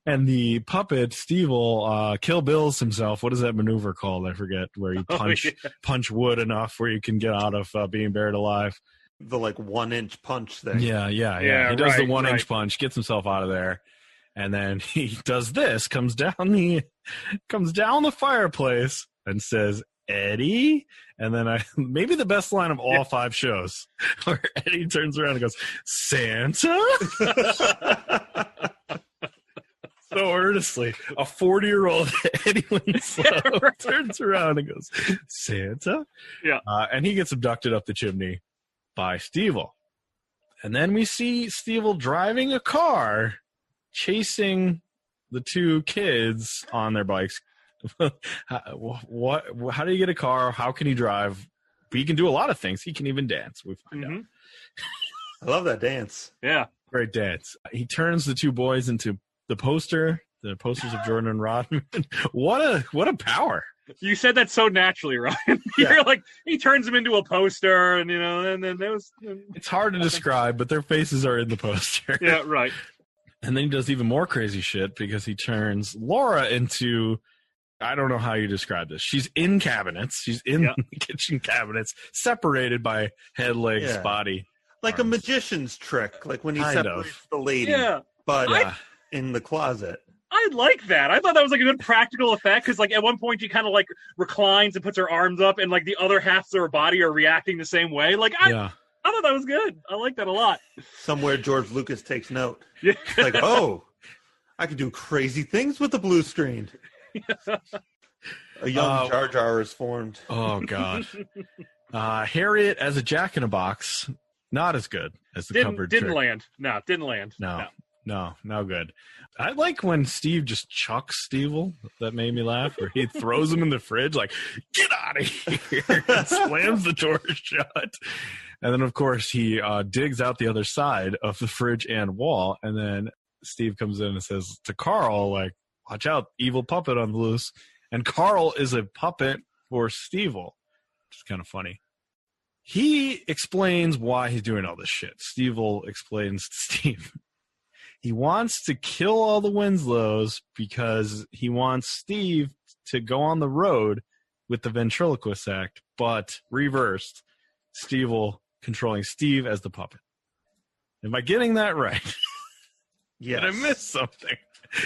And the puppet, Stevil, Kill Bills himself. What is that maneuver called? I forget, where you punch wood enough where you can get out of being buried alive. The like 1-inch punch thing. Yeah. He does the 1-inch punch, gets himself out of there. And then he does this, comes down the fireplace and says, Eddie? And then maybe the best line of all 5 shows, where Eddie turns around and goes, Santa? So earnestly, a 40-year-old Eddie Winslow turns around and goes, Santa? Yeah. And he gets abducted up the chimney by Stevil. And then we see Stevil driving a car, chasing the 2 kids on their bikes. How do you get a car? How can he drive? He can do a lot of things. He can even dance. We find out. I love that dance. Yeah. Great dance. He turns the 2 boys into the posters of Jordan and Rodman. What a power. You said that so naturally, Ryan. You're like, he turns them into a poster, and and then there was. It's hard to describe, but their faces are in the poster. Yeah, right. And then he does even more crazy shit because he turns Laura into, I don't know how you describe this. She's in cabinets. She's in kitchen cabinets, separated by head, legs, body. Like arms. A magician's trick, like when he separates the lady, but in the closet. I like that. I thought that was like a good practical effect because, like, at one point she kind of like reclines and puts her arms up, and like the other halves of her body are reacting the same way. Like, I thought that was good. I like that a lot. Somewhere George Lucas takes note. Yeah. Like, oh, I can do crazy things with the blue screen. A young Jar Jar is formed. Oh God. Harriet as a Jack-in-a-Box, not as good as the cupboard trick. Didn't land. No, didn't land. No good. I like when Steve just chucks Stevil. That made me laugh. Where he throws him in the fridge, like, get out of here, and slams the door shut. And then, of course, he digs out the other side of the fridge and wall. And then Steve comes in and says to Carl, like, watch out, evil puppet on the loose. And Carl is a puppet for Stevil, which is kind of funny. He explains why he's doing all this shit. Stevil explains to Steve. He wants to kill all the Winslows because he wants Steve to go on the road with the ventriloquist act, but reversed. Stevil controlling Steve as the puppet. Am I getting that right? Yes. Did I miss something?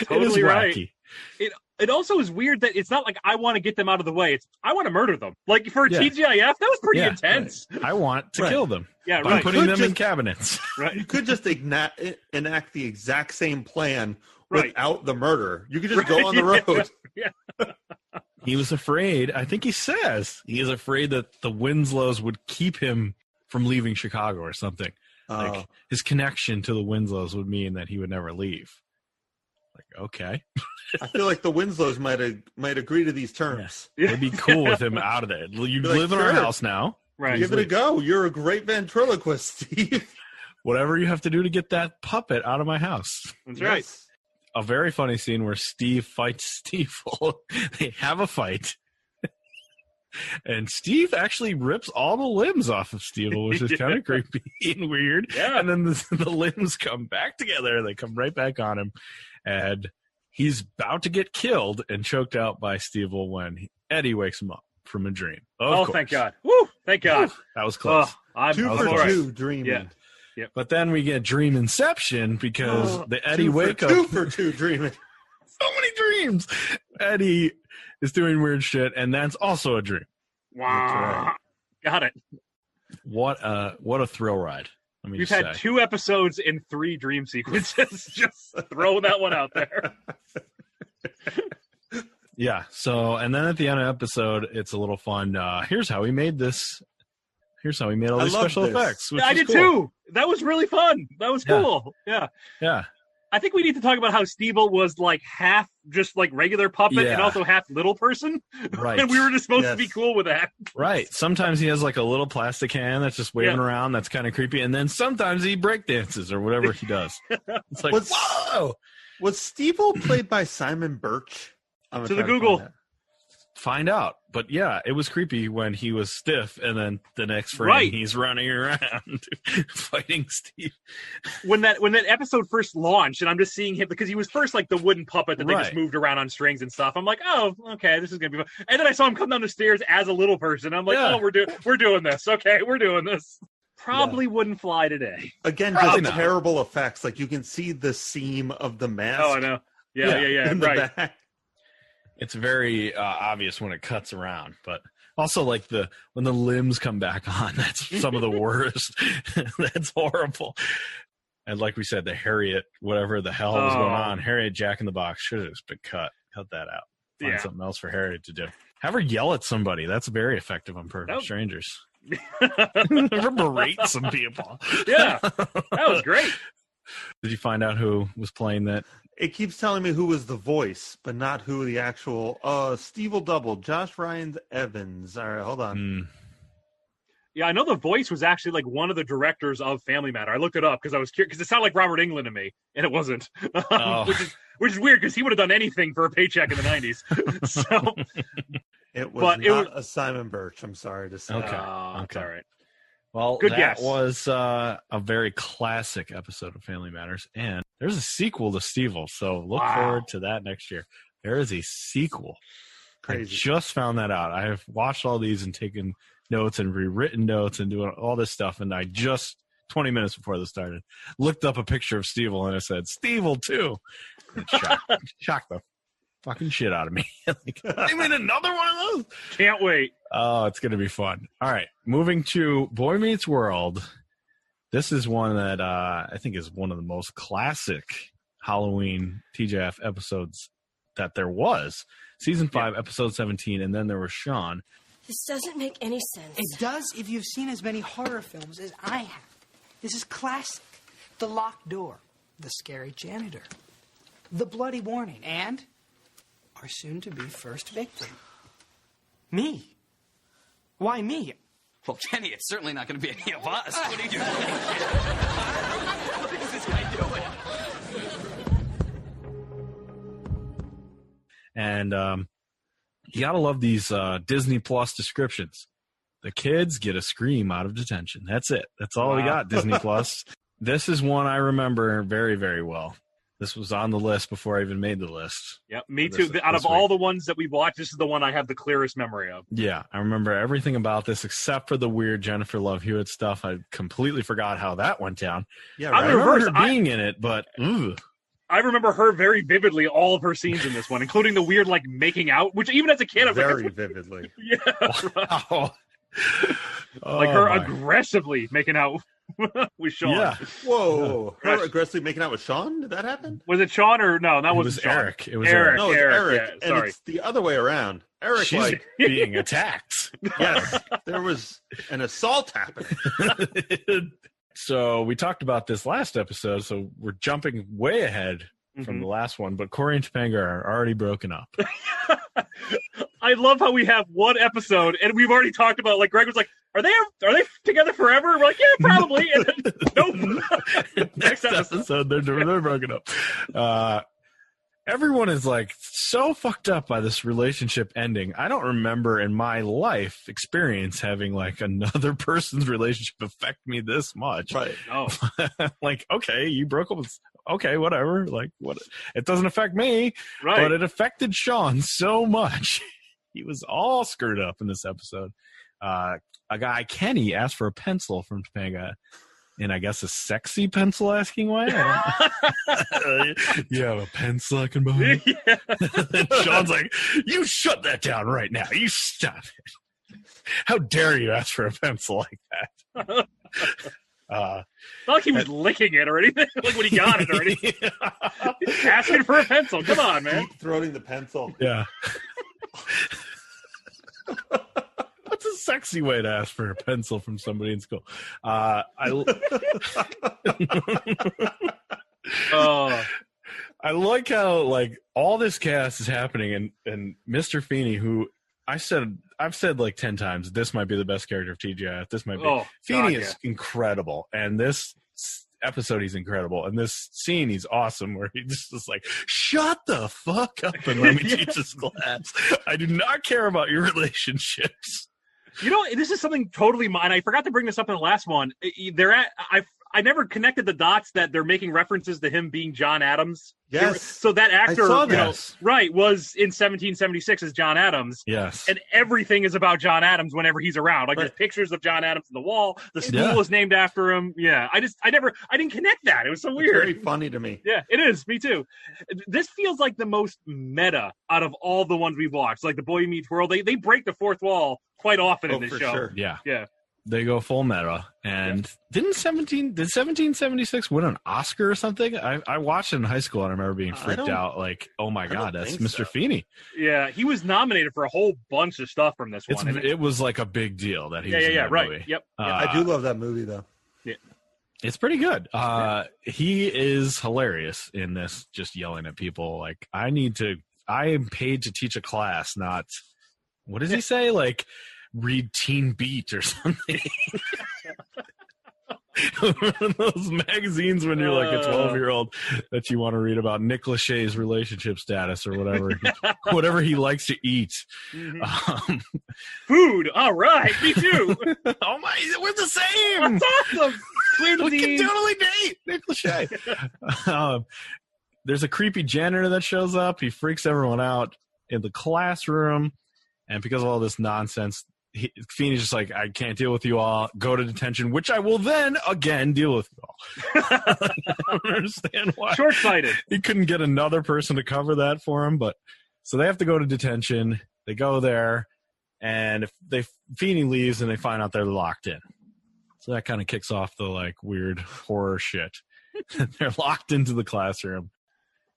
Totally right. Wacky. It also is weird that it's not like I want to get them out of the way. It's I want to murder them. Like for Yeah. TGIF, that was pretty intense. Right. I want to kill them. Yeah, by right. putting them in cabinets. Right. You could just enact the exact same plan Right. without the murder. You could just go on the road. Yeah. He was afraid, I think he says, he is afraid that the Winslows would keep him from leaving Chicago or something. Like his connection to the Winslows would mean that he would never leave. Like, okay. I feel like the Winslows might agree to these terms. Yeah. They'd be cool with him out of there. You Be like, live in our sure. house now. Right. Give it a go. You're a great ventriloquist, Steve. Whatever you have to do to get that puppet out of my house. That's right. Yes. A very funny scene where Steve fights Stevil. They have a fight. And Steve actually rips all the limbs off of Stevil, which is kind of creepy and weird. Yeah. And then the limbs come back together. They come right back on him. And he's about to get killed and choked out by Stevil when Eddie wakes him up from a dream. Of course. Thank God. Woo! Thank God. That was close. I'm 2 all for right. 2 dreaming. Yeah. But then we get dream inception because the Eddie 2 for wake up. 2 for 2 dreaming. So many dreams. Eddie is doing weird shit, and that's also a dream. Wow. Got it. What a thrill ride. Let me We've just had say. 2 episodes and 3 dream sequences. Just throw that one out there. Yeah. So, and then at the end of the episode, it's a little fun. Here's how we made this. Here's how we made all I these love special this. effects. Which I is did cool. too. That was really fun. That was Yeah. cool. Yeah. Yeah. I think we need to talk about how Stevil was like half just like regular puppet and Yeah. also half little person. Right. And we were just supposed to be Yes. cool with that. Right. Sometimes he has like a little plastic hand that's just waving around. That's kind of creepy. And then sometimes he break dances or whatever he does. It's like, whoa. Was Stevil played by Simon Birch? I'm gonna To the try find Google. that. Find out. But yeah, it was creepy when he was stiff and then the next frame Right. he's running around fighting Steve. When that episode first launched, and I'm just seeing him because he was first like the wooden puppet that they just Right. moved around on strings and stuff. I'm like, oh, okay, this is gonna be fun. And then I saw him come down the stairs as a little person. I'm like, Yeah. oh, we're doing this. Okay, we're doing this. Probably wouldn't fly today. Again, Probably just not. terrible effects. Like you can see the seam of the mask. Oh, I know. Yeah, in the right. back. It's very obvious when it cuts around, but also like when the limbs come back on, that's some of the worst. That's horrible. And like we said, the Harriet, whatever the hell was going on, Harriet Jack in the Box should have just been cut. Cut that out. Find something else for Harriet to do. Have her yell at somebody. That's very effective on Perfect Strangers. Have her berate some people. Yeah, that was great. Did you find out who was playing that? It keeps telling me who was the voice, but not who the actual Stevil double, Josh Ryan Evans. All right, hold on. Yeah, I know the voice was actually like one of the directors of Family Matter. I looked it up because I was curious because it sounded like Robert Englund to me, and it wasn't. Which is weird because he would have done anything for a paycheck in the 90s. So It was not a Simon Birch. I'm sorry to say. Okay. That's all right. Well, Good that guess. was a very classic episode of Family Matters, and there's a sequel to Stevil, so look forward to that next year. There is a sequel. Crazy. I just found that out. I have watched all these and taken notes and rewritten notes and doing all this stuff, and I just 20 minutes before this started looked up a picture of Stevil, and it said Stevil 2. And it shocked the fucking shit out of me. Like, they made another one of those. Can't wait. Oh, it's going to be fun. All right. Moving to Boy Meets World. This is one that I think is one of the most classic Halloween TGIF episodes that there was. Season 5, episode 17, and then there was Shawn. This doesn't make any sense. It does if you've seen as many horror films as I have. This is classic. The locked door, the scary janitor, the bloody warning, and our soon-to-be first victim. Me? Why me? Well, Kenny, it's certainly not going to be any of us. What are you doing? What is this guy doing? And You gotta love these Disney Plus descriptions. The kids get a scream out of detention. That's it. That's all we got, Disney Plus. This is one I remember very, very well. This was on the list before I even made the list. Yep, me too. Out of all the ones that we've watched, this is the one I have the clearest memory of. Yeah, I remember everything about this except for the weird Jennifer Love Hewitt stuff. I completely forgot how that went down. Yeah, right. I remember her being in it, but I remember her very vividly, all of her scenes in this one, including the weird, like, making out, which even as a kid, I was very vividly. Yeah, wow. Like her aggressively making out with Shawn. Yeah. Whoa. Her aggressively making out with Shawn? Did that happen? Was it Shawn or no? That wasn't Shawn. Eric. It was Eric. No, it's Eric. Yeah, sorry. And it's the other way around. Eric, she's like being attacked. Yes. There was an assault happening. So we talked about this last episode, so we're jumping way ahead from the last one, but Corey and Topanga are already broken up. I love how we have one episode and we've already talked about, like, Greg was like, are they together forever? And we're like, yeah, probably. And then, nope. Next episode, they're broken up. Everyone is like so fucked up by this relationship ending. I don't remember in my life experience having like another person's relationship affect me this much. Right. Oh. Like, okay, you broke up with, okay, whatever. Like, what? It doesn't affect me, right? But it affected Shawn so much. He was all screwed up in this episode. A guy, Kenny, asked for a pencil from Topanga. In, I guess, a sexy pencil asking way. You have a pencil I can buy? Yeah. And Shawn's like, you shut that down right now. You stop it. How dare you ask for a pencil like that? Not like he was licking it or anything. Like when he got it or anything. Asking for a pencil. Come on, man. Deep throating the pencil. Yeah. What's a sexy way to ask for a pencil from somebody in school? I like how like all this chaos is happening, and Mr. Feeney, who I've said like 10 times, this might be the best character of TGIF. This might be. Feeney is incredible, and this episode he's incredible, and this scene he's awesome, where he just is like, shut the fuck up and let me teach this class. I do not care about your relationships. You know, this is something totally mine. I forgot to bring this up in the last one. I never connected the dots that they're making references to him being John Adams. Yes. So that actor, I saw this. was in 1776 as John Adams. Yes. And everything is about John Adams whenever he's around. Like, there's pictures of John Adams on the wall. The school is named after him. Yeah. I didn't connect that. It was so weird. It's very funny to me. Yeah, it is. Me too. This feels like the most meta out of all the ones we've watched. Like the Boy Meets World. They break the fourth wall quite often in this show. Sure. Yeah. Yeah. They go full meta. And did 1776 win an Oscar or something? I watched it in high school and I remember being freaked out. Like, oh my God, that's Mr. Feeney. Yeah, he was nominated for a whole bunch of stuff from this one. It was like a big deal that he was in that movie. Yep. I do love that movie though. Yeah. It's pretty good. He is hilarious in this, just yelling at people. Like, I am paid to teach a class, not, what does he say? Like, read Teen Beat or something. Those magazines when you're like a 12-year-old that you want to read about Nick Lachey's relationship status or whatever he likes to eat. Mm-hmm. Food. All right. Me too. Oh my, we're the same. That's awesome. We can totally date Nick Lachey. There's a creepy janitor that shows up. He freaks everyone out in the classroom. And because of all this nonsense, Feeney's just like, I can't deal with you all. Go to detention, which I will then again deal with you all. I don't understand why. Short-sighted. He couldn't get another person to cover that for him, but so they have to go to detention. They go there, and if Feeney leaves, and they find out they're locked in. So that kind of kicks off the like weird horror shit. They're locked into the classroom.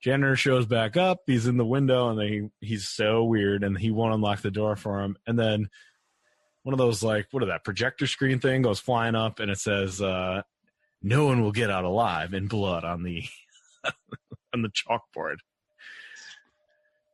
Janitor shows back up. He's in the window, and he's so weird, and he won't unlock the door for him. And then one of those, like, what is that, projector screen thing goes flying up, and it says, no one will get out alive in blood on the on the chalkboard.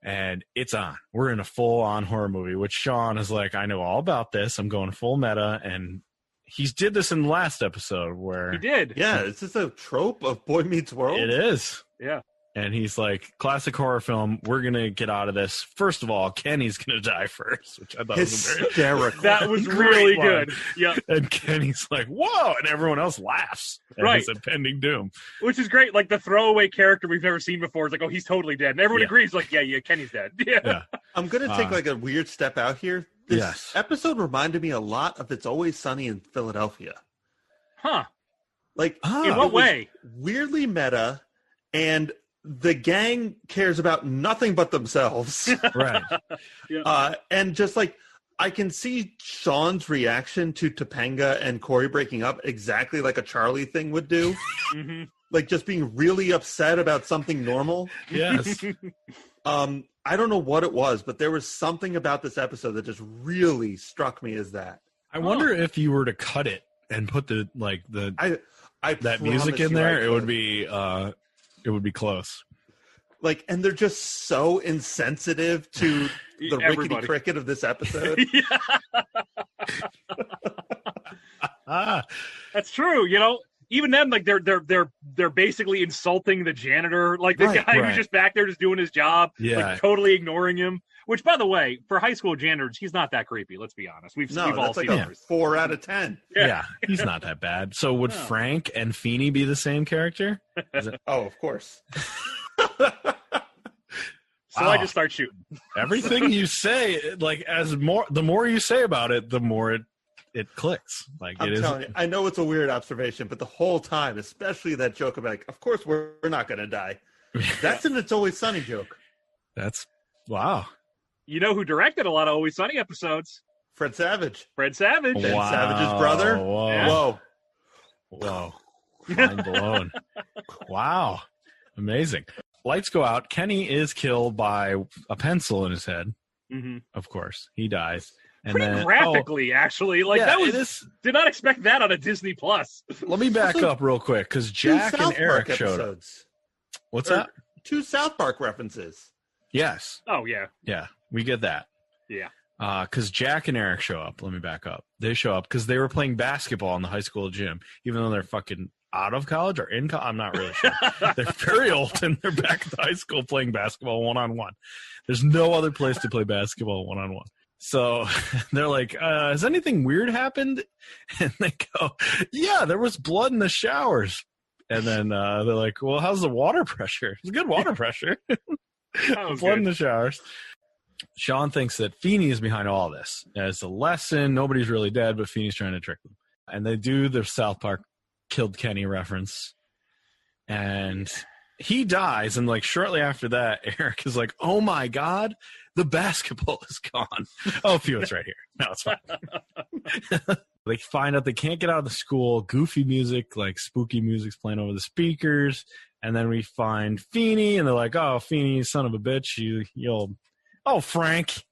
And it's on. We're in a full-on horror movie, which Shawn is like, I know all about this. I'm going full meta, and he did this in the last episode where... He did. Yeah, is this a trope of Boy Meets World? It is. Yeah. And he's like, classic horror film. We're going to get out of this. First of all, Kenny's going to die first, which I thought was hysterical. That was really good. Yeah. And Kenny's like, whoa. And everyone else laughs at his impending doom. Which is great. Like the throwaway character we've never seen before is like, oh, he's totally dead. And everyone agrees, like, yeah, Kenny's dead. Yeah. I'm going to take like a weird step out here. This episode reminded me a lot of It's Always Sunny in Philadelphia. Huh. Like, in what way? Weirdly meta, and the gang cares about nothing but themselves. Right. And just like, I can see Shawn's reaction to Topanga and Corey breaking up exactly like a Charlie thing would do. Mm-hmm. Like just being really upset about something normal. Yes. I don't know what it was, but there was something about this episode that just really struck me as that. I wonder if you were to cut it and put that music in there, it would be close. Like, and they're just so insensitive to the rickety cricket of this episode. That's true. You know, even then, like they're basically insulting the janitor, like the guy who's just back there just doing his job, like totally ignoring him. Which, by the way, for high school janitors, he's not that creepy. Let's be honest. We've all seen like a 4 out of 10. Yeah, he's not that bad. So would Frank and Feeney be the same character? Oh, of course. So I just start shooting. Everything you say, like the more you say about it, the more it clicks. Like I'm telling you, I know it's a weird observation, but the whole time, especially that joke about, like, of course we're not going to die. That's an It's Always Sunny joke. That's wow. You know who directed a lot of Always Sunny episodes? Fred Savage. Ben Savage's brother. Whoa. Mind blown. Wow. Amazing. Lights go out. Kenny is killed by a pencil in his head. Mm-hmm. Of course. He dies. And pretty graphically, actually. Like that was did not expect that on a Disney Plus. Let me back up real quick, because Jack and Eric showed up. What's that? 2 South Park references. Yes. Oh, yeah. Yeah, we get that. Yeah. Because Jack and Eric show up. Let me back up. They show up because they were playing basketball in the high school gym, even though they're fucking out of college or in college. I'm not really sure. They're very old, and they're back at the high school playing basketball one-on-one. There's no other place to play basketball one-on-one. So they're like, has anything weird happened? And they go, yeah, there was blood in the showers. And then they're like, well, how's the water pressure? It's good water pressure. Blood in the showers. Shawn thinks that Feeney is behind all this. As a lesson, nobody's really dead, but Feeney's trying to trick them. And they do the South Park killed Kenny reference. And he dies, and like shortly after that, Eric is like, oh my God, the basketball is gone. Oh, phew, it's right here. No, it's fine. They find out they can't get out of the school. Goofy music, like spooky music's playing over the speakers. And then we find Feeney, and they're like, oh, Feeney, son of a bitch, you'll oh, Frank,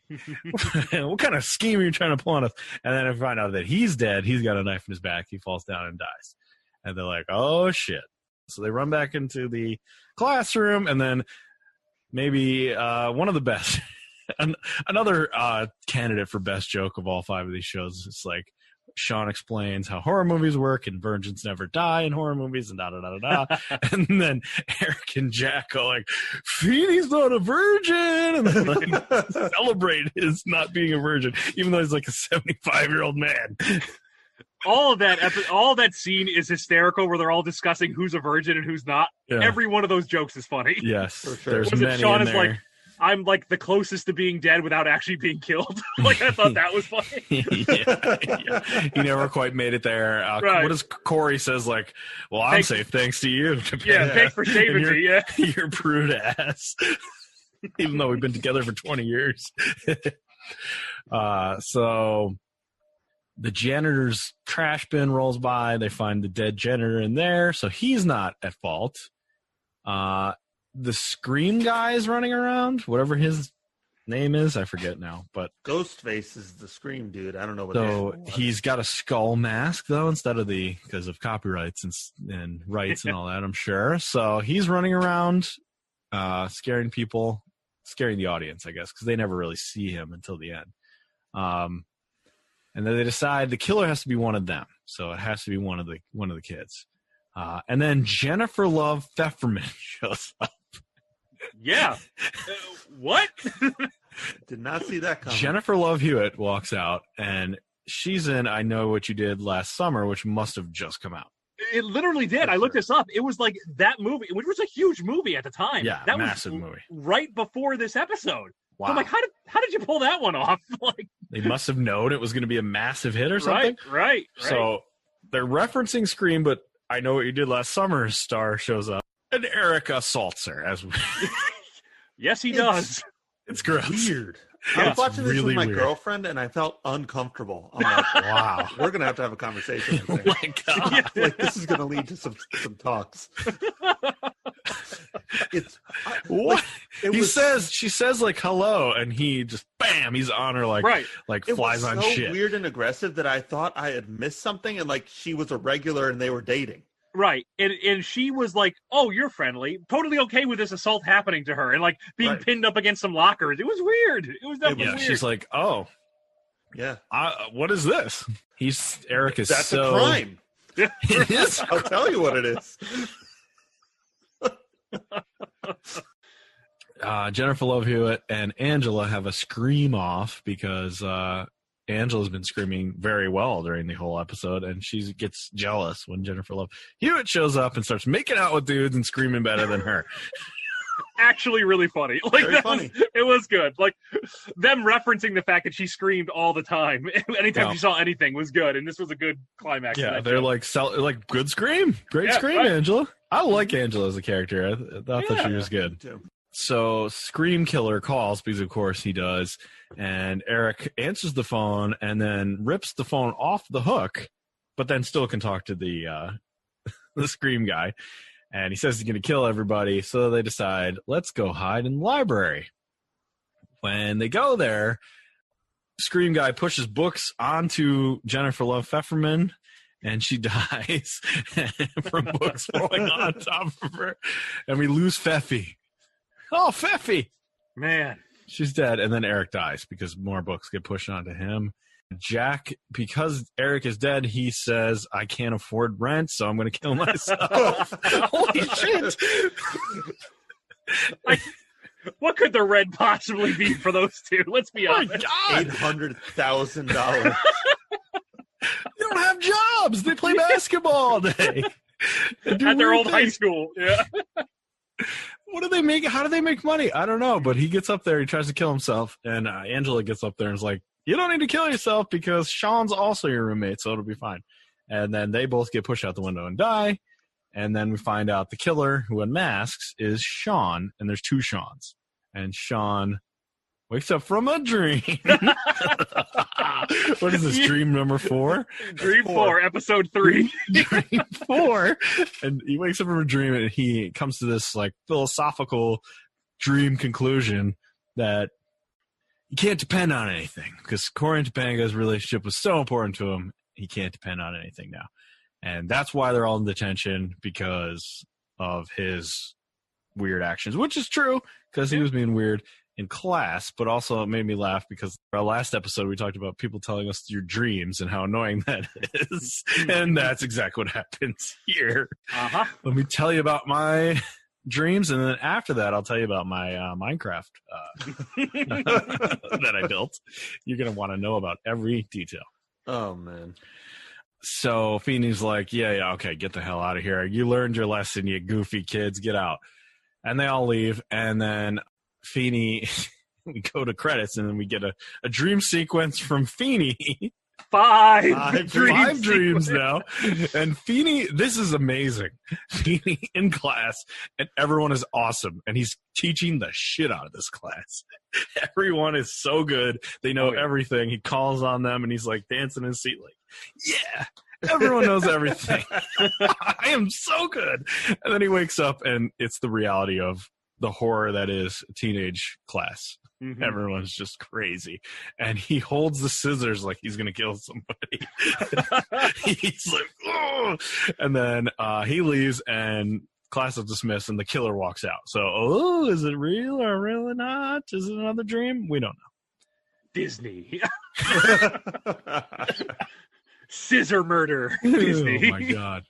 what kind of scheme are you trying to pull on us? And then I find out that he's dead. He's got a knife in his back. He falls down and dies. And they're like, oh, shit. So they run back into the classroom, and then maybe one of the best, another candidate for best joke of all 5 of these shows. It's like Shawn explains how horror movies work, and virgins never die in horror movies, and da-da-da-da-da. And then Eric and Jack go like, Feeney's not a virgin! And then like, celebrate his not being a virgin, even though he's like a 75-year-old man. All that scene is hysterical, where they're all discussing who's a virgin and who's not. Yeah. Every one of those jokes is funny. Yes, for sure. There's many Shawn in is there. like, I'm like the closest to being dead without actually being killed. Like, I thought that was funny. Yeah. He never quite made it there. Right. What does Corey says? Like, well, I'm safe thanks to you. Yeah, thanks for saving me. Yeah, you're a prude ass. Even though we've been together for 20 years. So the janitor's trash bin rolls by. They find the dead janitor in there, so he's not at fault. The Scream guy is running around, whatever his name is, I forget now. But Ghostface is the Scream dude. I don't know what. So he's got a skull mask though, instead of because of copyrights and rights and all that, I'm sure. So he's running around, scaring people, scaring the audience, I guess, because they never really see him until the end. And then they decide the killer has to be one of them, so it has to be one of the kids. And then Jennifer Love Pfefferman shows up. Yeah. What? Did not see that coming. Jennifer Love Hewitt walks out, and she's in I Know What You Did Last Summer, which must have just come out. It literally did. I looked this up. It was like that movie, which was a huge movie at the time. Yeah, that massive was movie. Right before this episode. Wow. So I'm like, how did you pull that one off? Like, they must have known it was going to be a massive hit or something. Right. So they're referencing Scream, but I Know What You Did Last Summer's star shows up, and Eric assaults her. Yes, he does. It's gross. Weird. I was watching this with my girlfriend, and I felt uncomfortable. I'm like, wow, we're going to have a conversation. Oh, my God. Like, this is going to lead to some talks. What? She says, like, hello, and he just, bam, he's on her, like flies on shit. It was so weird and aggressive that I thought I had missed something, and, like, she was a regular, and they were dating. Right. And she was like, oh, you're friendly. Totally okay with this assault happening to her and like being pinned up against some lockers. It was weird. It was definitely weird. She's like, oh. Yeah. What is this? Eric is That's a crime. It is? I'll tell you what it is. Jennifer Love Hewitt and Angela have a scream off because Angela's been screaming very well during the whole episode, and she gets jealous when Jennifer Love Hewitt shows up and starts making out with dudes and screaming better than her. Actually really funny. Like, very funny. It was good. Like, them referencing the fact that she screamed all the time. Anytime she saw anything was good, and this was a good climax. Yeah, they're like good scream. Great scream, Angela. I like Angela as a character. I thought that she was good. So Scream Killer calls, because of course he does, and Eric answers the phone and then rips the phone off the hook, but then still can talk to the Scream guy. And he says he's going to kill everybody, so they decide, let's go hide in the library. When they go there, Scream guy pushes books onto Jennifer Love Pfefferman, and she dies from books falling on top of her. And we lose Pfeffy. Oh, Pfeffy! Man. She's dead, and then Eric dies because more books get pushed onto him. Jack, because Eric is dead, he says, I can't afford rent, so I'm going to kill myself. Holy shit! What could the rent possibly be for those two? Let's be honest. $800,000. They don't have jobs. They play basketball all day. At their old high school. Yeah. What do they make? How do they make money? I don't know. But he gets up there. He tries to kill himself. And Angela gets up there and is like, you don't need to kill yourself because Shawn's also your roommate, so it'll be fine. And then they both get pushed out the window and die. And then we find out the killer who unmasks is Shawn. And there's two Shawns. And Shawn wakes up from a dream. What is this, dream number 4? Dream 4, episode 3. Dream 4. And he wakes up from a dream and he comes to this like philosophical dream conclusion that you can't depend on anything because Corey and Topanga's relationship was so important to him. He can't depend on anything now. And that's why they're all in detention, because of his weird actions, which is true because he was being weird in class, but also it made me laugh because our last episode we talked about people telling us your dreams and how annoying that is. And that's exactly what happens here. Let me tell you about my dreams, and then after that I'll tell you about my Minecraft that I built. You're going to want to know about every detail. Oh, man. So Feeney's like, yeah, okay, get the hell out of here. You learned your lesson, you goofy kids. Get out. And they all leave, and then Feeney, we go to credits, and then we get a dream sequence from Feeney. Five dreams now. And Feeney, this is amazing. Feeney in class, and everyone is awesome. And he's teaching the shit out of this class. Everyone is so good. They know everything. He calls on them, and he's like dancing in his seat like, yeah, everyone knows everything. I am so good. And then he wakes up, and it's the reality of the horror that is a teenage class. Mm-hmm. Everyone's just crazy. And he holds the scissors like he's going to kill somebody. He's like, oh! And then he leaves and class is dismissed and the killer walks out. So, is it real or really not? Is it another dream? We don't know. Disney. Scissor murder. Disney. Oh, my God.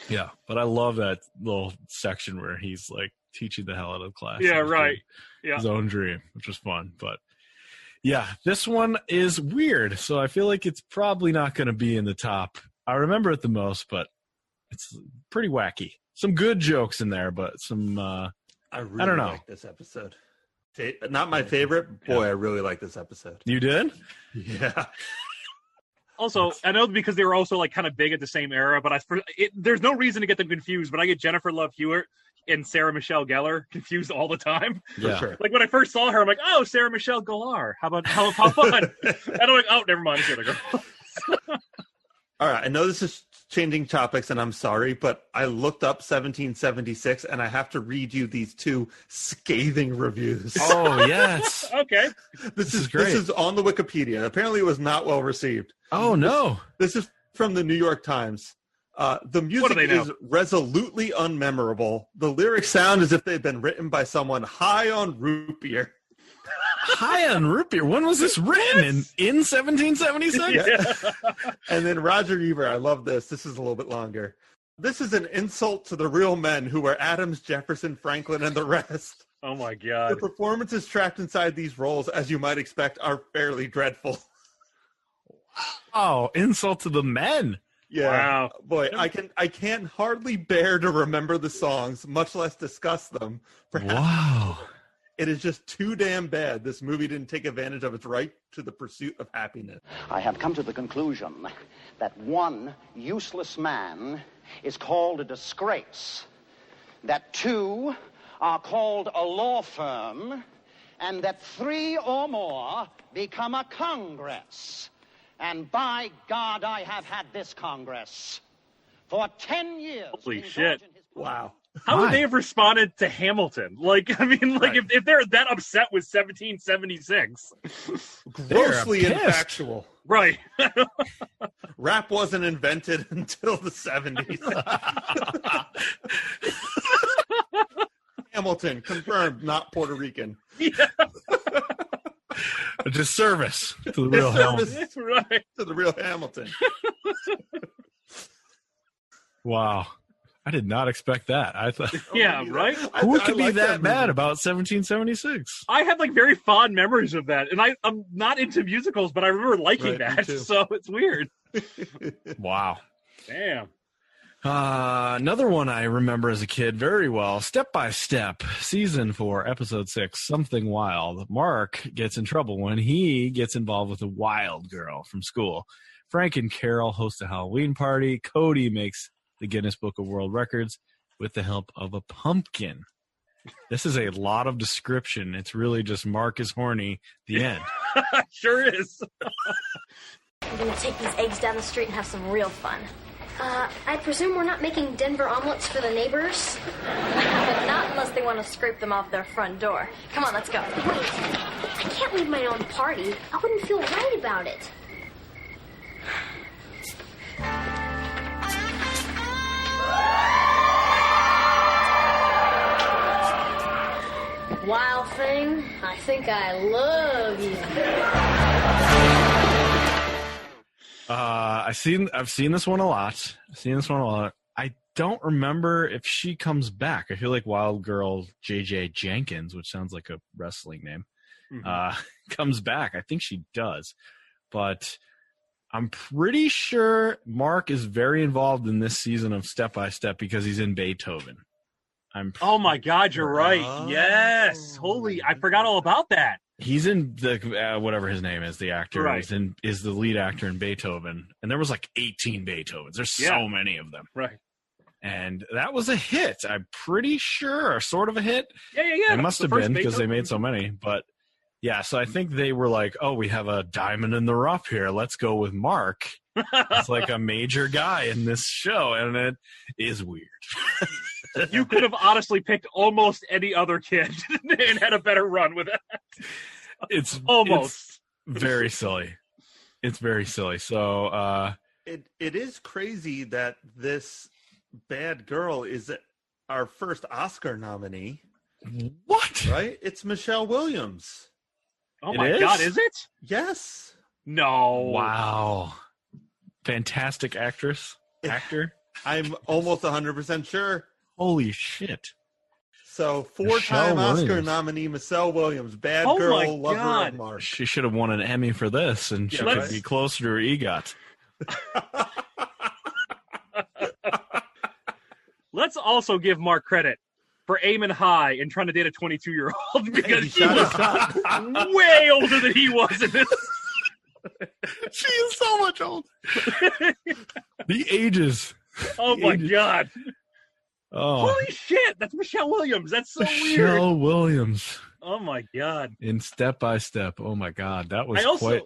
Yeah, but I love that little section where he's like teaching the hell out of the class. Yeah, right. Yeah. His own dream, which was fun. But yeah, this one is weird. So I feel like it's probably not going to be in the top. I remember it the most, but it's pretty wacky. Some good jokes in there, but some, I don't know. Like this episode. Not my favorite. Boy, I really like this episode. You did? Yeah. Also, I know because they were also like kind of big at the same era, but there's no reason to get them confused. But I get Jennifer Love Hewitt and Sarah Michelle Gellar confused all the time. Yeah. For sure. Like when I first saw her, I'm like, oh, Sarah Michelle Gellar. How fun? And I'm like, oh, never mind, it's the other girl. All right, I know this is changing topics, and I'm sorry, but I looked up 1776, and I have to read you these two scathing reviews. Oh, yes. Okay. This is great. This is on the Wikipedia. Apparently, it was not well received. Oh, no. This is from the New York Times. The music is resolutely unmemorable. The lyrics sound as if they've been written by someone high on root beer. High on root beer. When was this written? In 1776? Yeah. And then Roger Ebert, I love this. This is a little bit longer. This is an insult to the real men who were Adams, Jefferson, Franklin, and the rest. Oh, my God. The performances trapped inside these roles, as you might expect, are fairly dreadful. Oh, insult to the men. Yeah. Wow. Boy, I can't hardly bear to remember the songs, much less discuss them. Perhaps. Wow. It is just too damn bad this movie didn't take advantage of its right to the pursuit of happiness. I have come to the conclusion that one useless man is called a disgrace, that two are called a law firm, and that three or more become a Congress. And by God, I have had this Congress for 10 years. Holy shit. Wow. How would they have responded to Hamilton? Like, I mean, like, Right. if they're that upset with 1776. Grossly infactual. Right. Rap wasn't invented until the 70s. Hamilton, confirmed, not Puerto Rican. Yeah. A disservice to the real Hamilton. That's right. To the real Hamilton. Wow. I did not expect that. I thought, Yeah, right? who could be like that mad movie. about 1776? I have, like, very fond memories of that. And I'm not into musicals, but I remember liking Right, me that. too. So it's weird. Wow. Damn. Another one I remember as a kid very well, Step by Step, season 4, episode 6, Something Wild. Mark gets in trouble when he gets involved with a wild girl from school. Frank and Carol host a Halloween party. Cody makes the Guinness Book of World Records with the help of a pumpkin. This is a lot of description. It's really just Mark is horny, the end. Sure is. We're gonna take these eggs down the street and have some real fun. I presume we're not making Denver omelets for the neighbors? Not unless they want to scrape them off their front door. Come on, let's go. Wait, I can't leave my own party. I wouldn't feel right about it. Wild thing, I think I love you. I've seen this one a lot. I don't remember if she comes back. I feel like Wild Girl JJ Jenkins, which sounds like a wrestling name, comes back. I think she does. But I'm pretty sure Mark is very involved in this season of Step by Step because he's in Beethoven. Oh my God, you're right. Yes. Holy, I forgot all about that. He's in the whatever his name is, the actor. Right. Is the lead actor in Beethoven, and there was like 18 Beethovens. There's so many of them. Right. And that was a hit. I'm pretty sure, sort of a hit. Yeah. It must have been because they made so many. But yeah, so I think they were like, "Oh, we have a diamond in the rough here. Let's go with Mark." It's like a major guy in this show, and it is weird. You could have honestly picked almost any other kid and had a better run with it. It's almost very silly. It's very silly. So it is crazy that this bad girl is our first Oscar nominee. What? Right? It's Michelle Williams. Oh my God, is it? Yes. No. Wow. Fantastic actor. I'm almost 100% sure. Holy shit. So, four-time Michelle Oscar Williams. nominee Michelle Williams, bad Oh my girl, lover God. of Mark. She should have won an Emmy for this, and she let's- could be closer to her EGOT. Let's also give Mark credit for aiming high and trying to date a 22-year-old because He he shot was his shot. way older than he was in this. She is so much older. The ages. Oh my Ages. God. Oh, Holy shit. That's Michelle Williams. That's so weird. Michelle Williams Oh my God. in Step by Step. Oh my God, that was I quite.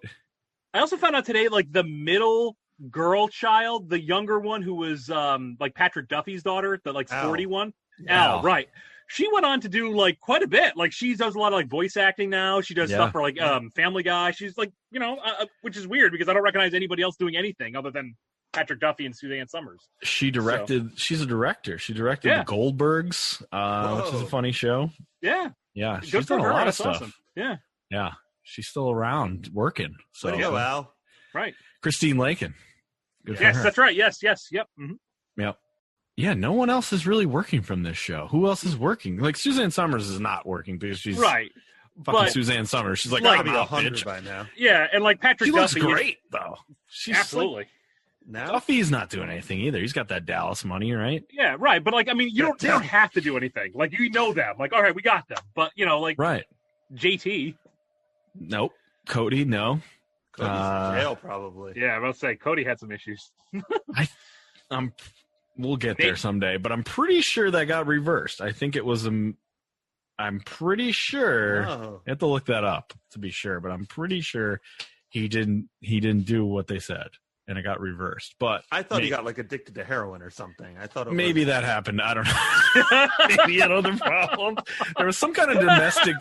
also found out today, like, the middle girl child, the younger one who was like Patrick Duffy's daughter, the like Al. sporty one. Al. Al, right. She went on to do like quite a bit. Like, she does a lot of like voice acting now. She does Yeah. stuff for like Family Guy. She's like, which is weird because I don't recognize anybody else doing anything other than Patrick Duffy and Suzanne Summers. She directed. She's a director. She directed Yeah. The Goldbergs, which is a Whoa. funny show. Yeah. Yeah, Good she's for done a her. lot of That's stuff. awesome. Yeah. Yeah, she's still around working. So Way to go, Al. Right. Christine Lakin. Good for Yes, her. that's right. Yes. Yep. Mm-hmm. Yep. Yeah, no one else is really working from this show. Who else is working? Like Suzanne Summers is not working because she's Right. fucking But- Suzanne Summers. She's like, Like, I'm Be out, 100 bitch. by now. Yeah, and like Patrick She looks Duffy. great though. She's Absolutely. Now? Duffy's not doing anything either. He's got that Dallas money, right? Yeah, right. But like, I mean, they don't have to do anything. Like, you know them. Like, all right, we got them. But like Right. JT. Nope. Cody, no. Cody's in jail, probably. Yeah, I was about to say Cody had some issues. We'll get there someday, but I'm pretty sure that got reversed. I think it was I'm pretty sure. Oh. I have to look that up to be sure, but I'm pretty sure he didn't do what they said, and it got reversed. But I thought he got like addicted to heroin or something. I thought it maybe was... that happened. I don't know. Maybe he had other problems. There was some kind of domestic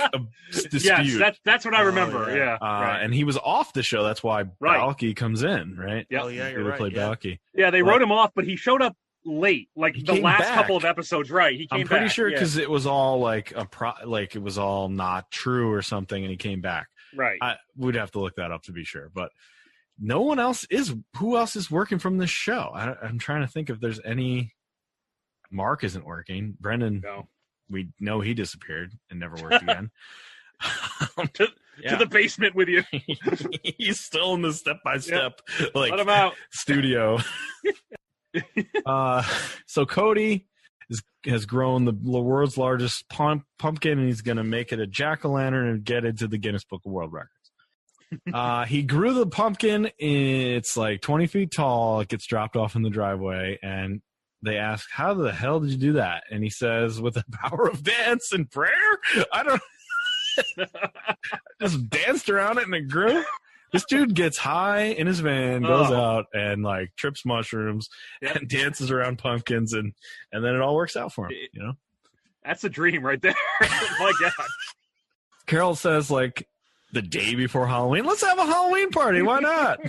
dispute. Yes, that's what I remember. yeah. Right. And he was off the show. That's why Balki comes in, right? Yep. Oh, yeah, He you're would right. play Yeah. Balki. Yeah, they wrote him off, but he showed up late, like He the came last back. couple of episodes. Right, he came I'm pretty back, sure yeah. because it was all like it was all not true or something, and he came back. Right. We'd have to look that up to be sure, but no one else is. Who else is working from this show? I'm trying to think if there's any. Mark isn't working. Brendan, No. we know he disappeared and never worked again. to Yeah. the basement with you. He's still in the step by step like Let him out. studio. So Cody has grown the world's largest pumpkin, and he's going to make it a jack-o'-lantern and get into the Guinness Book of World Records. He grew the pumpkin. It's like 20 feet tall. It gets dropped off in the driveway, and they ask, how the hell did you do that? And he says, with the power of dance and prayer. I don't just danced around it and it grew. This dude gets high in his van, goes out and like trips mushrooms and dances around pumpkins, and then it all works out for him. You know, That's a dream right there. My God. Carol says like the day before Halloween, let's have a Halloween party. Why not?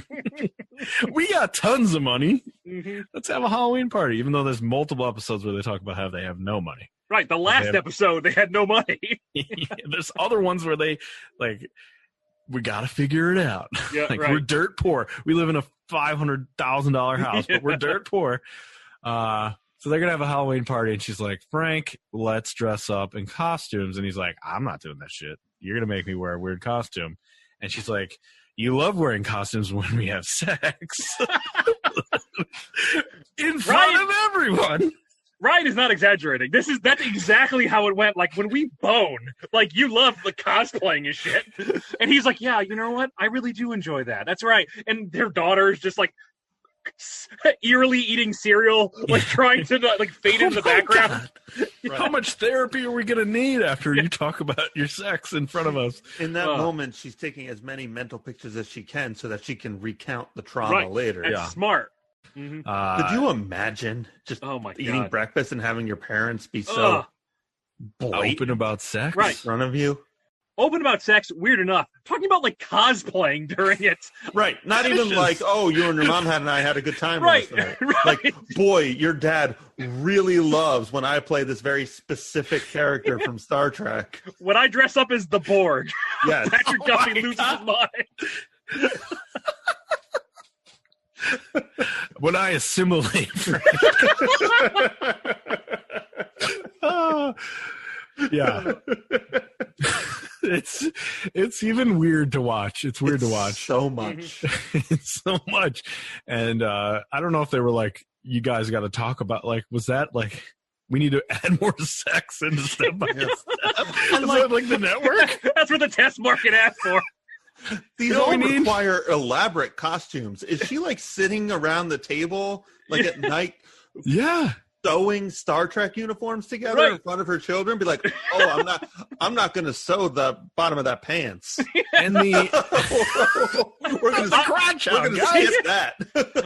We got tons of money. Mm-hmm. Let's have a Halloween party. Even though there's multiple episodes where they talk about how they have no money. Right. The last episode, they had no money. There's other ones where they like, we got to figure it out. Yeah, like right. we're dirt poor. We live in a $500,000 house, but we're dirt poor. So they're going to have a Halloween party. And she's like, Frank, let's dress up in costumes. And he's like, I'm not doing that shit. You're going to make me wear a weird costume. And she's like, you love wearing costumes when we have sex. In front of everyone. Ryan is not exaggerating. That's exactly how it went. Like when we bone, like you love the cosplaying and shit. And he's like, yeah, you know what? I really do enjoy that. That's right. And their daughter is just like eerily eating cereal, like trying to like fade into the background. How much therapy are we going to need after you talk about your sex in front of us? In that moment, she's taking as many mental pictures as she can so that she can recount the trauma later. That's smart. Mm-hmm. Could you imagine just eating breakfast and having your parents be so open about sex in front of you? Open about sex, weird enough. Talking about like cosplaying during it. Right. Not even like, oh, you and your mom had a good time last night. Like, boy, your dad really loves when I play this very specific character from Star Trek. When I dress up as the Borg, yes. Patrick Duffy loses his mind. When I assimilate, Frank. Yeah. It's even weird to watch. It's weird to watch. So much. It's so much. And I don't know if they were like, you guys got to talk about, like, was that like, we need to add more sex into Step by Step? Is that like the network? That's what the test market asked for. These all require elaborate costumes. Is she like sitting around the table like at night? Yeah. Sewing Star Trek uniforms together in front of her children, be like, "Oh, I'm not going to sew the bottom of that pants." And the we're going to skip that.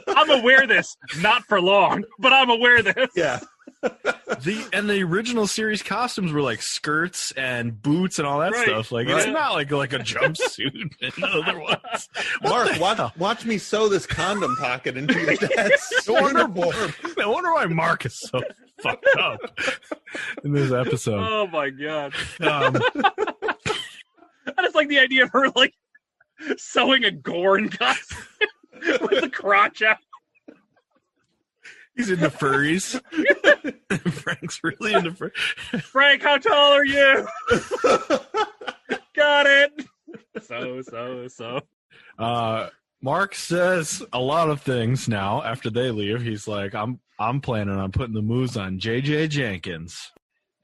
I'm aware of this, not for long, but I'm aware of this. Yeah. The original series costumes were like skirts and boots and all that stuff. Like it's not like a jumpsuit in other ones. Mark, watch me sew this condom pocket into your dad's uniform. I wonder why Mark is so fucked up in this episode. Oh my god! I just like the idea of her like sewing a Gorn costume with the crotch out. He's into furries. Frank's really into furries. Frank, how tall are you? Got it. So. Mark says a lot of things now after they leave. He's like, I'm planning on putting the moves on JJ Jenkins.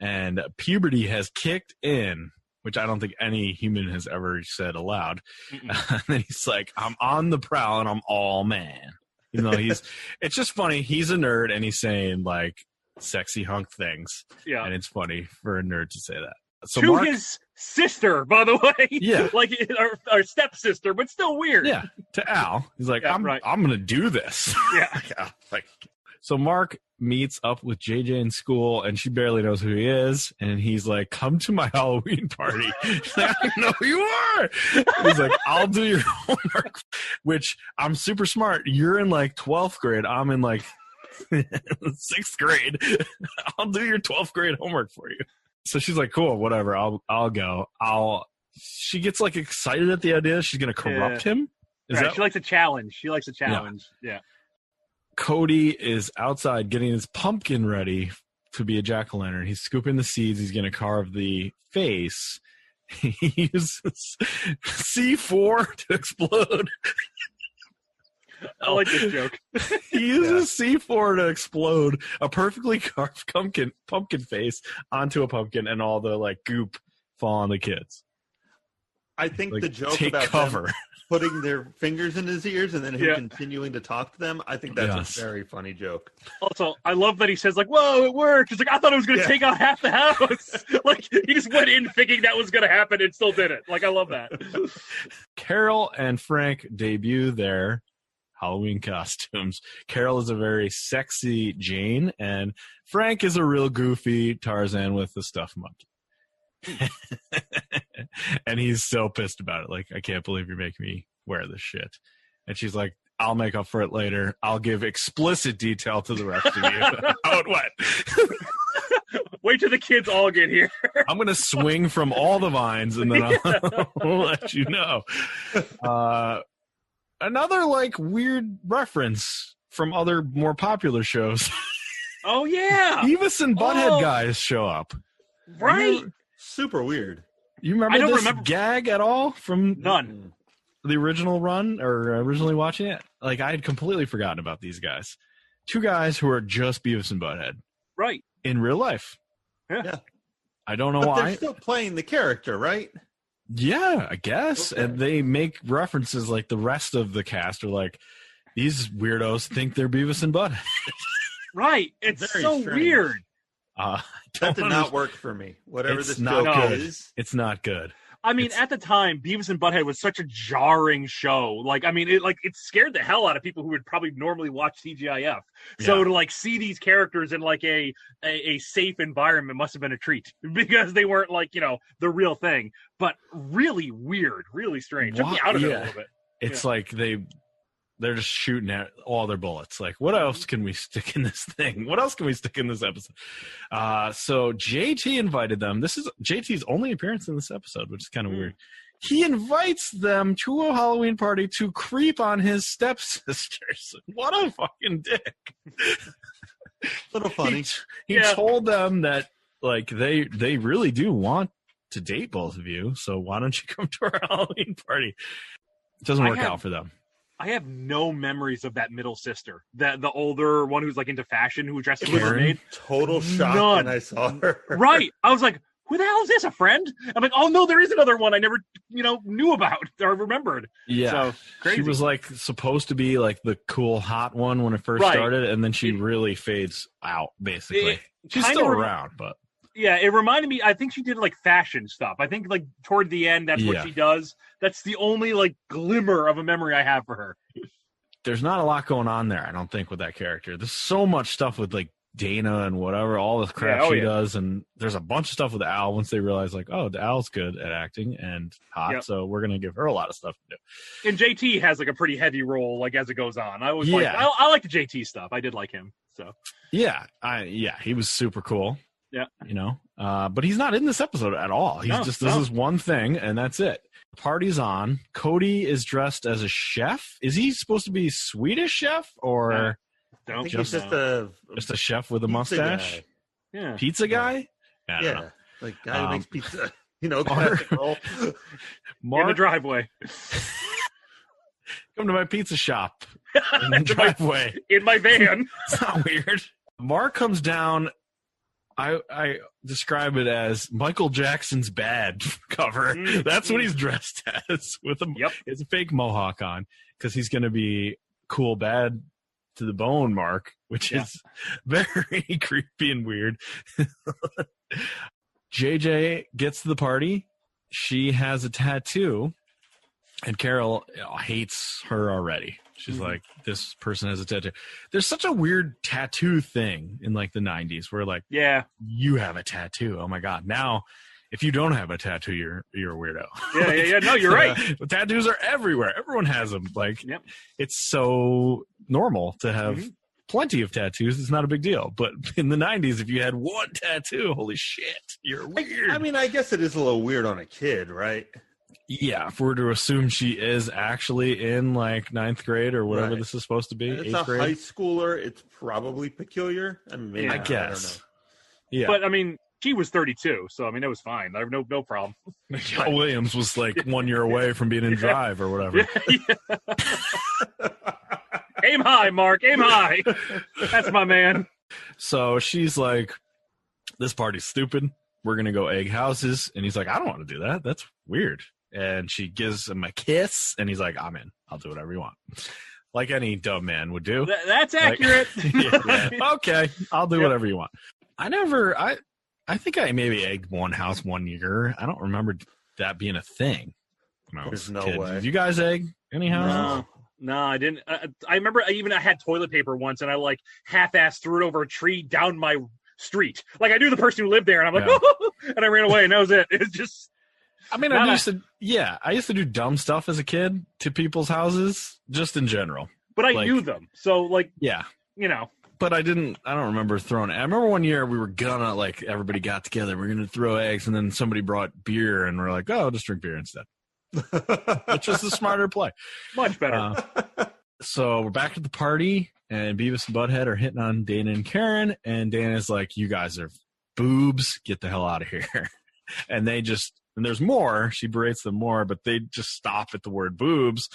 And puberty has kicked in, which I don't think any human has ever said aloud. And then he's like, I'm on the prowl and I'm all man. You know, it's just funny. He's a nerd and he's saying like sexy hunk things. Yeah. And it's funny for a nerd to say that. So to his sister, by the way. Yeah. Like our stepsister, but still weird. Yeah. To Al. He's like, I'm going to do this. Yeah. So Mark meets up with JJ in school and she barely knows who he is. And he's like, come to my Halloween party. She's like, I know who you are. He's like, I'll do your homework, which I'm super smart. You're in like 12th grade. I'm in like 6th grade. I'll do your 12th grade homework for you. So she's like, cool, whatever. I'll go. She gets like excited at the idea. She's going to corrupt him. She likes a challenge. Yeah. Cody is outside getting his pumpkin ready to be a jack-o'-lantern. He's scooping the seeds. He's going to carve the face. He uses C4 to explode. I like this joke. He uses C4 to explode a perfectly carved pumpkin face onto a pumpkin, and all the like goop fall on the kids. I think like, the joke take about cover. Them putting their fingers in his ears and then him continuing to talk to them, I think that's a very funny joke. Also, I love that he says, like, whoa, it worked. He's like, I thought it was going to take out half the house. Like, he just went in thinking that was going to happen and still did it. Like, I love that. Carol and Frank debut their Halloween costumes. Carol is a very sexy Jane, and Frank is a real goofy Tarzan with the stuffed monkey. And he's so pissed about it. Like, I can't believe you're making me wear this shit. And she's like, I'll make up for it later. I'll give explicit detail to the rest of you how it went. Wait till the kids all get here. I'm going to swing from all the vines and then I'll let you know. Another like weird reference from other more popular shows. Oh yeah. Beavis and Butthead guys show up. Right. Super weird. You remember this gag at all from none the original run or originally watching it? Like I had completely forgotten about these guys. Two guys who are just Beavis and Butthead. Right. In real life. Yeah. I don't know why. They're still playing the character, right? Yeah, I guess. Okay. And they make references like the rest of the cast are like, these weirdos think they're Beavis and Butthead. Right. It's very so strange. Weird. That did not work for me. Whatever this joke is. It's not good. I mean, at the time, Beavis and Butthead was such a jarring show. Like, I mean, it scared the hell out of people who would probably normally watch TGIF. So to like see these characters in like a safe environment must have been a treat because they weren't like, you know, the real thing. But really weird, really strange. Took me out of it a little bit. It's like they're just shooting at all their bullets. Like, what else can we stick in this thing? What else can we stick in this episode? So JT invited them. This is JT's only appearance in this episode, which is kind of weird. he invites them to a Halloween party to creep on his stepsisters. What a fucking dick. Little funny. He told them that like they really do want to date both of you, so why don't you come to our Halloween party? It doesn't work out for them. I have no memories of that middle sister, the older one who's like into fashion, who dressed as a mermaid. Total shock when I saw her. Right. I was like, who the hell is this? A friend? I'm like, oh no, there is another one I never, knew about or remembered. Yeah. So crazy. She was like supposed to be like the cool hot one when it first started, and then she really fades out basically. She's still around, but yeah, it reminded me. I think she did like fashion stuff. I think like toward the end, that's what she does. That's the only like glimmer of a memory I have for her. There's not a lot going on there, I don't think, with that character. There's so much stuff with like Dana and whatever, all the crap she does, and there's a bunch of stuff with Al once they realize like, oh, Al's good at acting and hot, so we're gonna give her a lot of stuff to do. And JT has like a pretty heavy role like as it goes on. I always I like the JT stuff. I did like him. So he was super cool. Yeah. But he's not in this episode at all. He's this is one thing, and that's it. Party's on. Cody is dressed as a chef. Is he supposed to be Swedish chef or I think he's just a chef with a mustache? Guy. Yeah. Pizza guy? I don't know. Like guy who makes pizza. Mark, in the driveway. Come to my pizza shop in the driveway. In my van. It's not weird. Mark comes down. I describe it as Michael Jackson's Bad cover. That's what he's dressed as with it's a fake mohawk on because he's going to be cool bad to the bone, Mark, which is very creepy and weird. JJ gets to the party. She has a tattoo, and Carol hates her already. She's like, this person has a tattoo. There's such a weird tattoo thing in like the 90s where like, you have a tattoo. Oh my God. Now, if you don't have a tattoo, you're a weirdo. Yeah. No, you're right. Tattoos are everywhere. Everyone has them. Like, it's so normal to have plenty of tattoos. It's not a big deal. But in the 90s, if you had one tattoo, holy shit, you're weird. I mean, I guess it is a little weird on a kid, right? Yeah, if we're to assume she is actually in like 9th grade or whatever this is supposed to be, it's 8th grade. High schooler, it's probably peculiar. I mean, maybe I guess. I don't know. Yeah, but I mean, she was 32, so I mean, it was fine. I have no problem. Michelle Williams was like 1 year away from being in Drive or whatever. Aim high, Mark. Aim high. That's my man. So she's like, "This party's stupid. We're gonna go egg houses," and he's like, "I don't want to do that. That's weird." And she gives him a kiss, and he's like, "I'm in. I'll do whatever you want." Like any dumb man would do. That's accurate. Okay, I'll do whatever you want. I think I maybe egged one house 1 year. I don't remember that being a thing when I was There's no a kid. way. Did you guys egg any houses? No, I didn't. I remember I had toilet paper once, and I like half-assed threw it over a tree down my street. Like I knew the person who lived there, and I'm like, and I ran away, and that was it. It's just. I mean, I used to do dumb stuff as a kid to people's houses, just in general. But I knew them, so like, But I don't remember throwing. I remember one year we were gonna everybody got together. We were gonna throw eggs, and then somebody brought beer, and we're like, "Oh, just drink beer instead." Which was the smarter play. Much better. So we're back at the party, and Beavis and Butthead are hitting on Dana and Karen, and Dana's like, "You guys are boobs. Get the hell out of here." And there's more. She berates them more, but they just stop at the word boobs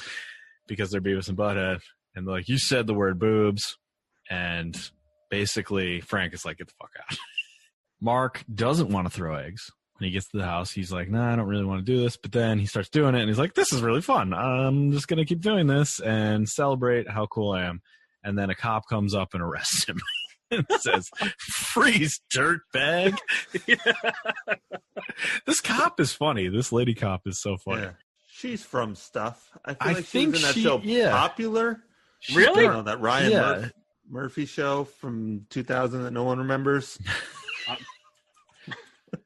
because they're Beavis and Butthead. And they're like, "You said the word boobs." And basically, Frank is like, "Get the fuck out." Mark doesn't want to throw eggs. When he gets to the house, he's like, "Nah, I don't really want to do this." But then he starts doing it, and he's like, "This is really fun. I'm just going to keep doing this and celebrate how cool I am." And then a cop comes up and arrests him. And says, "Freeze, dirtbag." This cop is funny. This lady cop is so funny. Yeah. She's from Stuff. I feel like think she was in that show Popular. Really? That Ryan Murphy show from 2000 that no one remembers.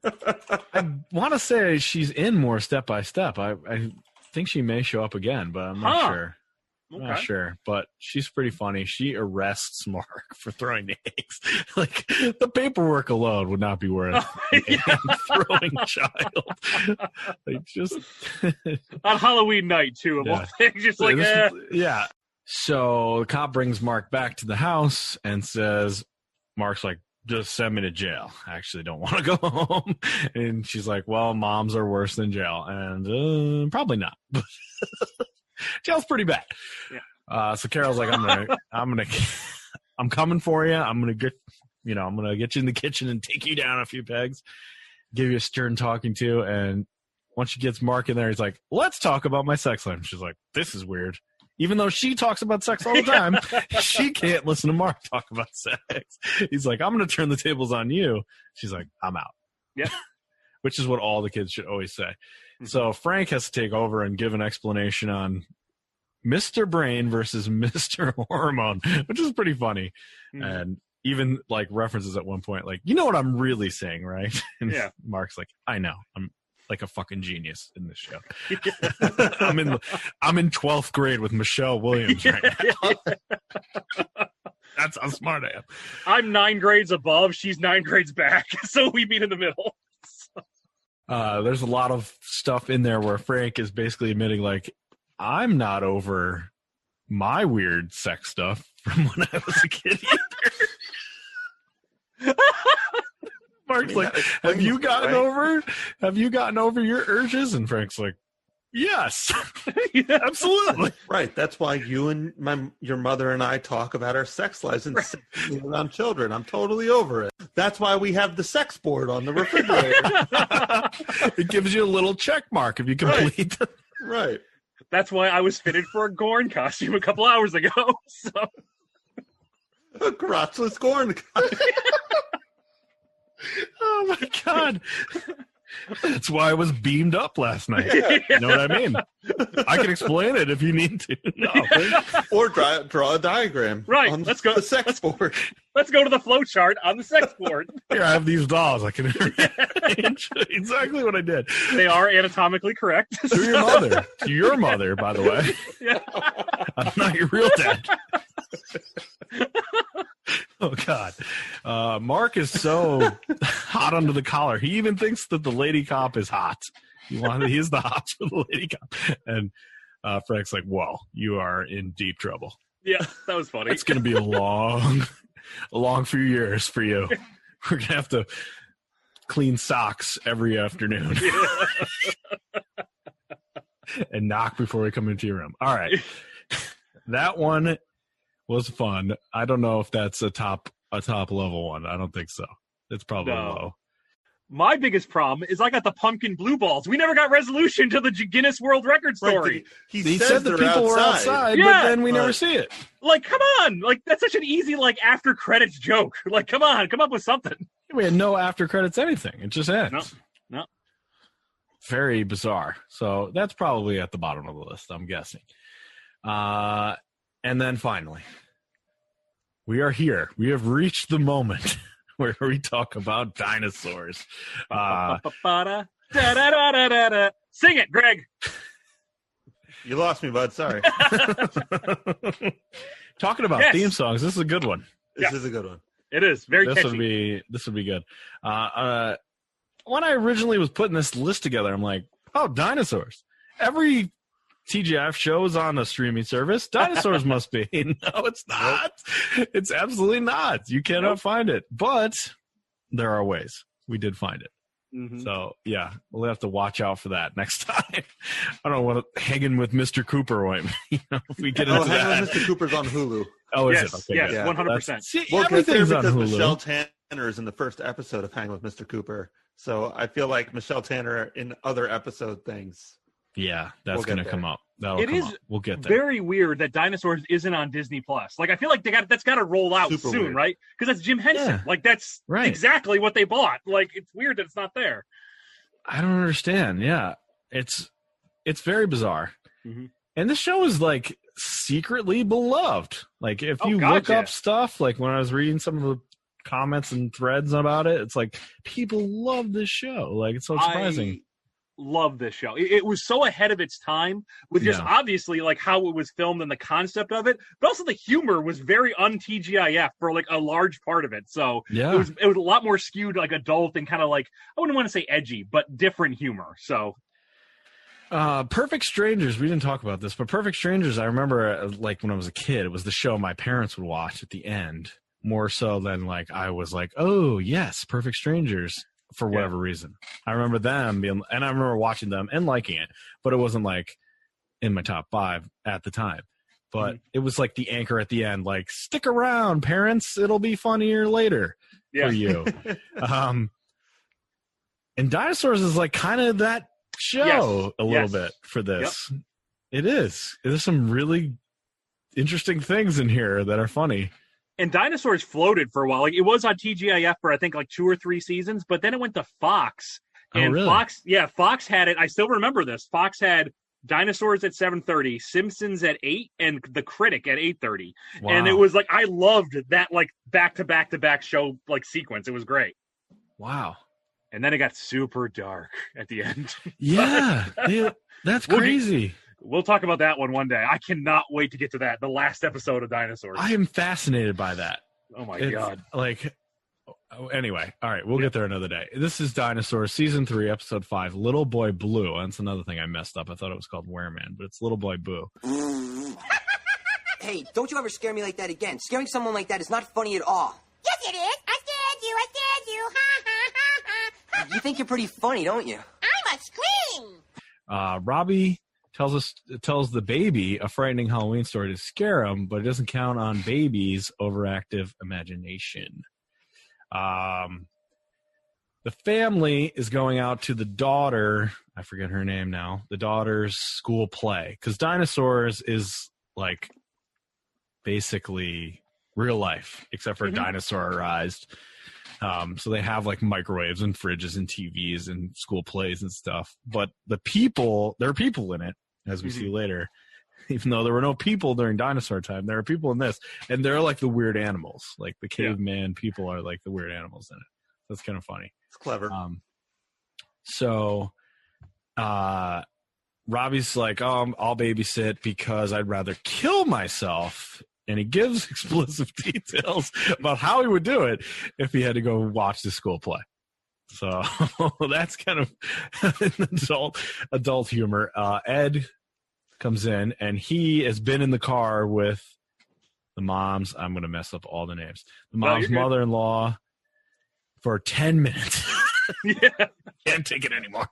I want to say she's in more Step by Step. I think she may show up again, but I'm not sure. Not sure, but she's pretty funny. She arrests Mark for throwing the eggs. Like, the paperwork alone would not be worth throwing a child. Like, just on Halloween night too. Of all things, just like yeah. So the cop brings Mark back to the house and says, Mark's like, just send me to jail. I actually don't want to go home. And she's like, well, moms are worse than jail. And probably not. Jail's pretty bad. Yeah. So Carol's like, I'm coming for you. I'm going to get you in the kitchen and take you down a few pegs, give you a stern talking to. And once she gets Mark in there, he's like, let's talk about my sex life. She's like, this is weird. Even though she talks about sex all the time, she can't listen to Mark talk about sex. He's like, I'm going to turn the tables on you. She's like, I'm out. Yeah. Which is what all the kids should always say. Mm-hmm. So Frank has to take over and give an explanation on Mr. Brain versus Mr. Hormone, which is pretty funny. Mm-hmm. And even like references at one point, like, you know what I'm really saying, right? And Mark's like, I know. I'm like a fucking genius in this show. I'm in 12th grade with Michelle Williams right now. That's how smart I am. I'm 9 grades above. She's 9 grades back. So we meet in the middle. There's a lot of stuff in there where Frank is basically admitting, like, I'm not over my weird sex stuff from when I was a kid either. Mark's like, have you gotten over your urges? And Frank's like, yes, absolutely. Right. That's why you and your mother and I talk about our sex lives and around children. I'm totally over it. That's why we have the sex board on the refrigerator. It gives you a little check mark if you complete. Right. That's why I was fitted for a Gorn costume a couple hours ago. So a crotchless Gorn costume. Oh my God. That's why I was beamed up last night. You know what I mean? I can explain it if you need to. No. Or draw a diagram. Right. On let's go. The sex board. Let's go to the flow chart on the sex board. Here, I have these dolls. I can arrange exactly what I did. They are anatomically correct. To your mother. To your mother, by the way. Yeah. I'm not your real dad. Oh, God. Mark is so hot under the collar. He even thinks that the lady cop is hot. He's the hot for the lady cop. And Frank's like, whoa, you are in deep trouble. Yeah, that was funny. It's going to be a long few years for you. We're going to have to clean socks every afternoon. And knock before we come into your room. All right. That one was fun. I don't know if that's a top level one. I don't think so. It's probably low. My biggest problem is I got the pumpkin blue balls. We never got resolution to the Guinness World Record story. Right, he said the people were outside, but then we never see it. Like, come on. Like, that's such an easy, like, after credits joke. Like, come on. Come up with something. We had no after credits anything. It just ends. No. Very bizarre. So that's probably at the bottom of the list, I'm guessing. And then finally, we are here. We have reached the moment where we talk about dinosaurs. Sing it, Greg. You lost me, bud. Sorry. Talking about theme songs, this is a good one. This is a good one. It is very catchy. This would be good. When I originally was putting this list together, I'm like, oh, dinosaurs. Every TGIF shows on a streaming service. Dinosaurs must be. No, it's not. Nope. It's absolutely not. You cannot find it. But there are ways. We did find it. Mm-hmm. So, yeah, we'll have to watch out for that next time. I don't want to hang in with Mr. Cooper. If we get into that. Mr. Cooper's on Hulu. Oh, is it? Okay, yes, 100%. See, we'll everything's on Hulu. Michelle Tanner is in the first episode of Hanging with Mr. Cooper. So I feel like Michelle Tanner in other episode things. Yeah, that's going to come up. It is We'll get there. Very weird that Dinosaurs isn't on Disney Plus. Like, I feel like that's got to roll out Super soon, weird. right? Because that's Jim Henson. Yeah. Like, that's exactly what they bought. Like, it's weird that it's not there. I don't understand. Yeah, it's very bizarre. Mm-hmm. And this show is like secretly beloved. Like, if you look up stuff, like when I was reading some of the comments and threads about it, it's like people love this show. Like, it's so surprising. love this show. It was so ahead of its time with just obviously like how it was filmed and the concept of it, but also the humor was very un-TGIF for like a large part of it. So it was a lot more skewed like adult and kind of like, I wouldn't want to say edgy, but different humor. So Perfect Strangers, we didn't talk about this, but Perfect Strangers, I remember like when I was a kid, it was the show my parents would watch at the end, more so than like I was like, oh yes, Perfect Strangers, for whatever reason. I remember them being, and I remember watching them and liking it, but it wasn't like in my top 5 at the time. But it was like the anchor at the end, like, stick around, parents, it'll be funnier later for you. And Dinosaurs is like kind of that show a little bit for this. It is. There's some really interesting things in here that are funny. And Dinosaurs floated for a while. Like, it was on TGIF for I think like 2 or 3 seasons, but then it went to Fox. And really? Fox had it. I still remember this. Fox had Dinosaurs at 7:30, Simpsons at 8, and The Critic at 8:30. Wow. And it was like, I loved that like back to back show like sequence. It was great. Wow. And then it got super dark at the end. Yeah, that's crazy. We'll talk about that one day. I cannot wait to get to that. The last episode of Dinosaurs. I am fascinated by that. Oh my God. Like, anyway, all right, we'll get there another day. This is Dinosaurs, season 3, episode 5, Little Boy Blue. That's another thing I messed up. I thought it was called Wereman, but it's Little Boy Boo. Hey, don't you ever scare me like that again. Scaring someone like that is not funny at all. Yes, it is. I scared you. Ha, ha, ha, ha. You think you're pretty funny, don't you? I must scream. Robbie tells the baby a frightening Halloween story to scare him, but it doesn't count on baby's overactive imagination. The family is going out to the daughter, I forget her name now, the daughter's school play, because Dinosaurs is like basically real life, except for dinosaur-ized. So they have like microwaves and fridges and TVs and school plays and stuff. But there are people in it, as we see later. Even though there were no people during dinosaur time, there are people in this. And they're like the weird animals. Like the caveman people are like the weird animals in it. That's kind of funny. It's clever. So Robbie's like, I'll babysit because I'd rather kill myself. And he gives explicit details about how he would do it if he had to go watch the school play. So that's kind of an adult humor. Ed comes in, and he has been in the car with the mom's. I'm going to mess up all the names. The mom's mother-in-law for 10 minutes. Can't take it anymore.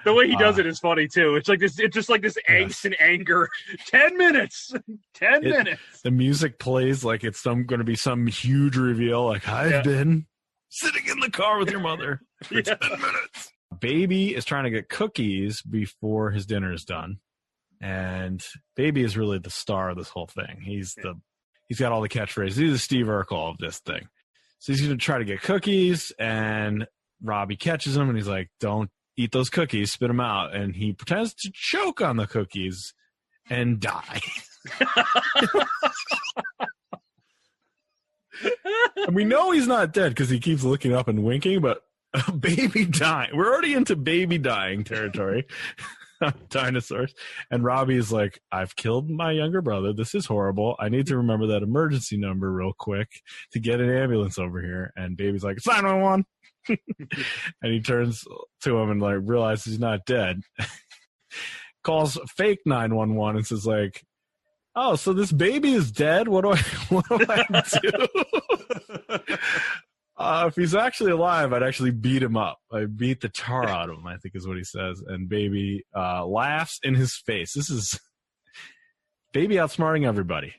The way he does it is funny too. It's like this. It's just like this angst and anger. 10 minutes. 10 minutes. The music plays like it's going to be some huge reveal. Like, I've been sitting in the car with your mother for 10 minutes. Baby is trying to get cookies before his dinner is done, and Baby is really the star of this whole thing. He's got all the catchphrases. He's the Steve Urkel of this thing. So he's going to try to get cookies, and Robbie catches him, and he's like, "Don't eat those cookies, spit them out." And he pretends to choke on the cookies and die. And we know he's not dead because he keeps looking up and winking, but Baby dying. We're already into Baby dying territory. Dinosaurs. And Robbie is like, I've killed my younger brother. This is horrible. I need to remember that emergency number real quick to get an ambulance over here. And Baby's like, 911. And he turns to him and like realizes he's not dead. Calls fake 911 and says like, "Oh, so this baby is dead? What do I do?" If he's actually alive, I'd actually beat him up. I beat the tar out of him, I think is what he says. And Baby laughs in his face. This is Baby outsmarting everybody.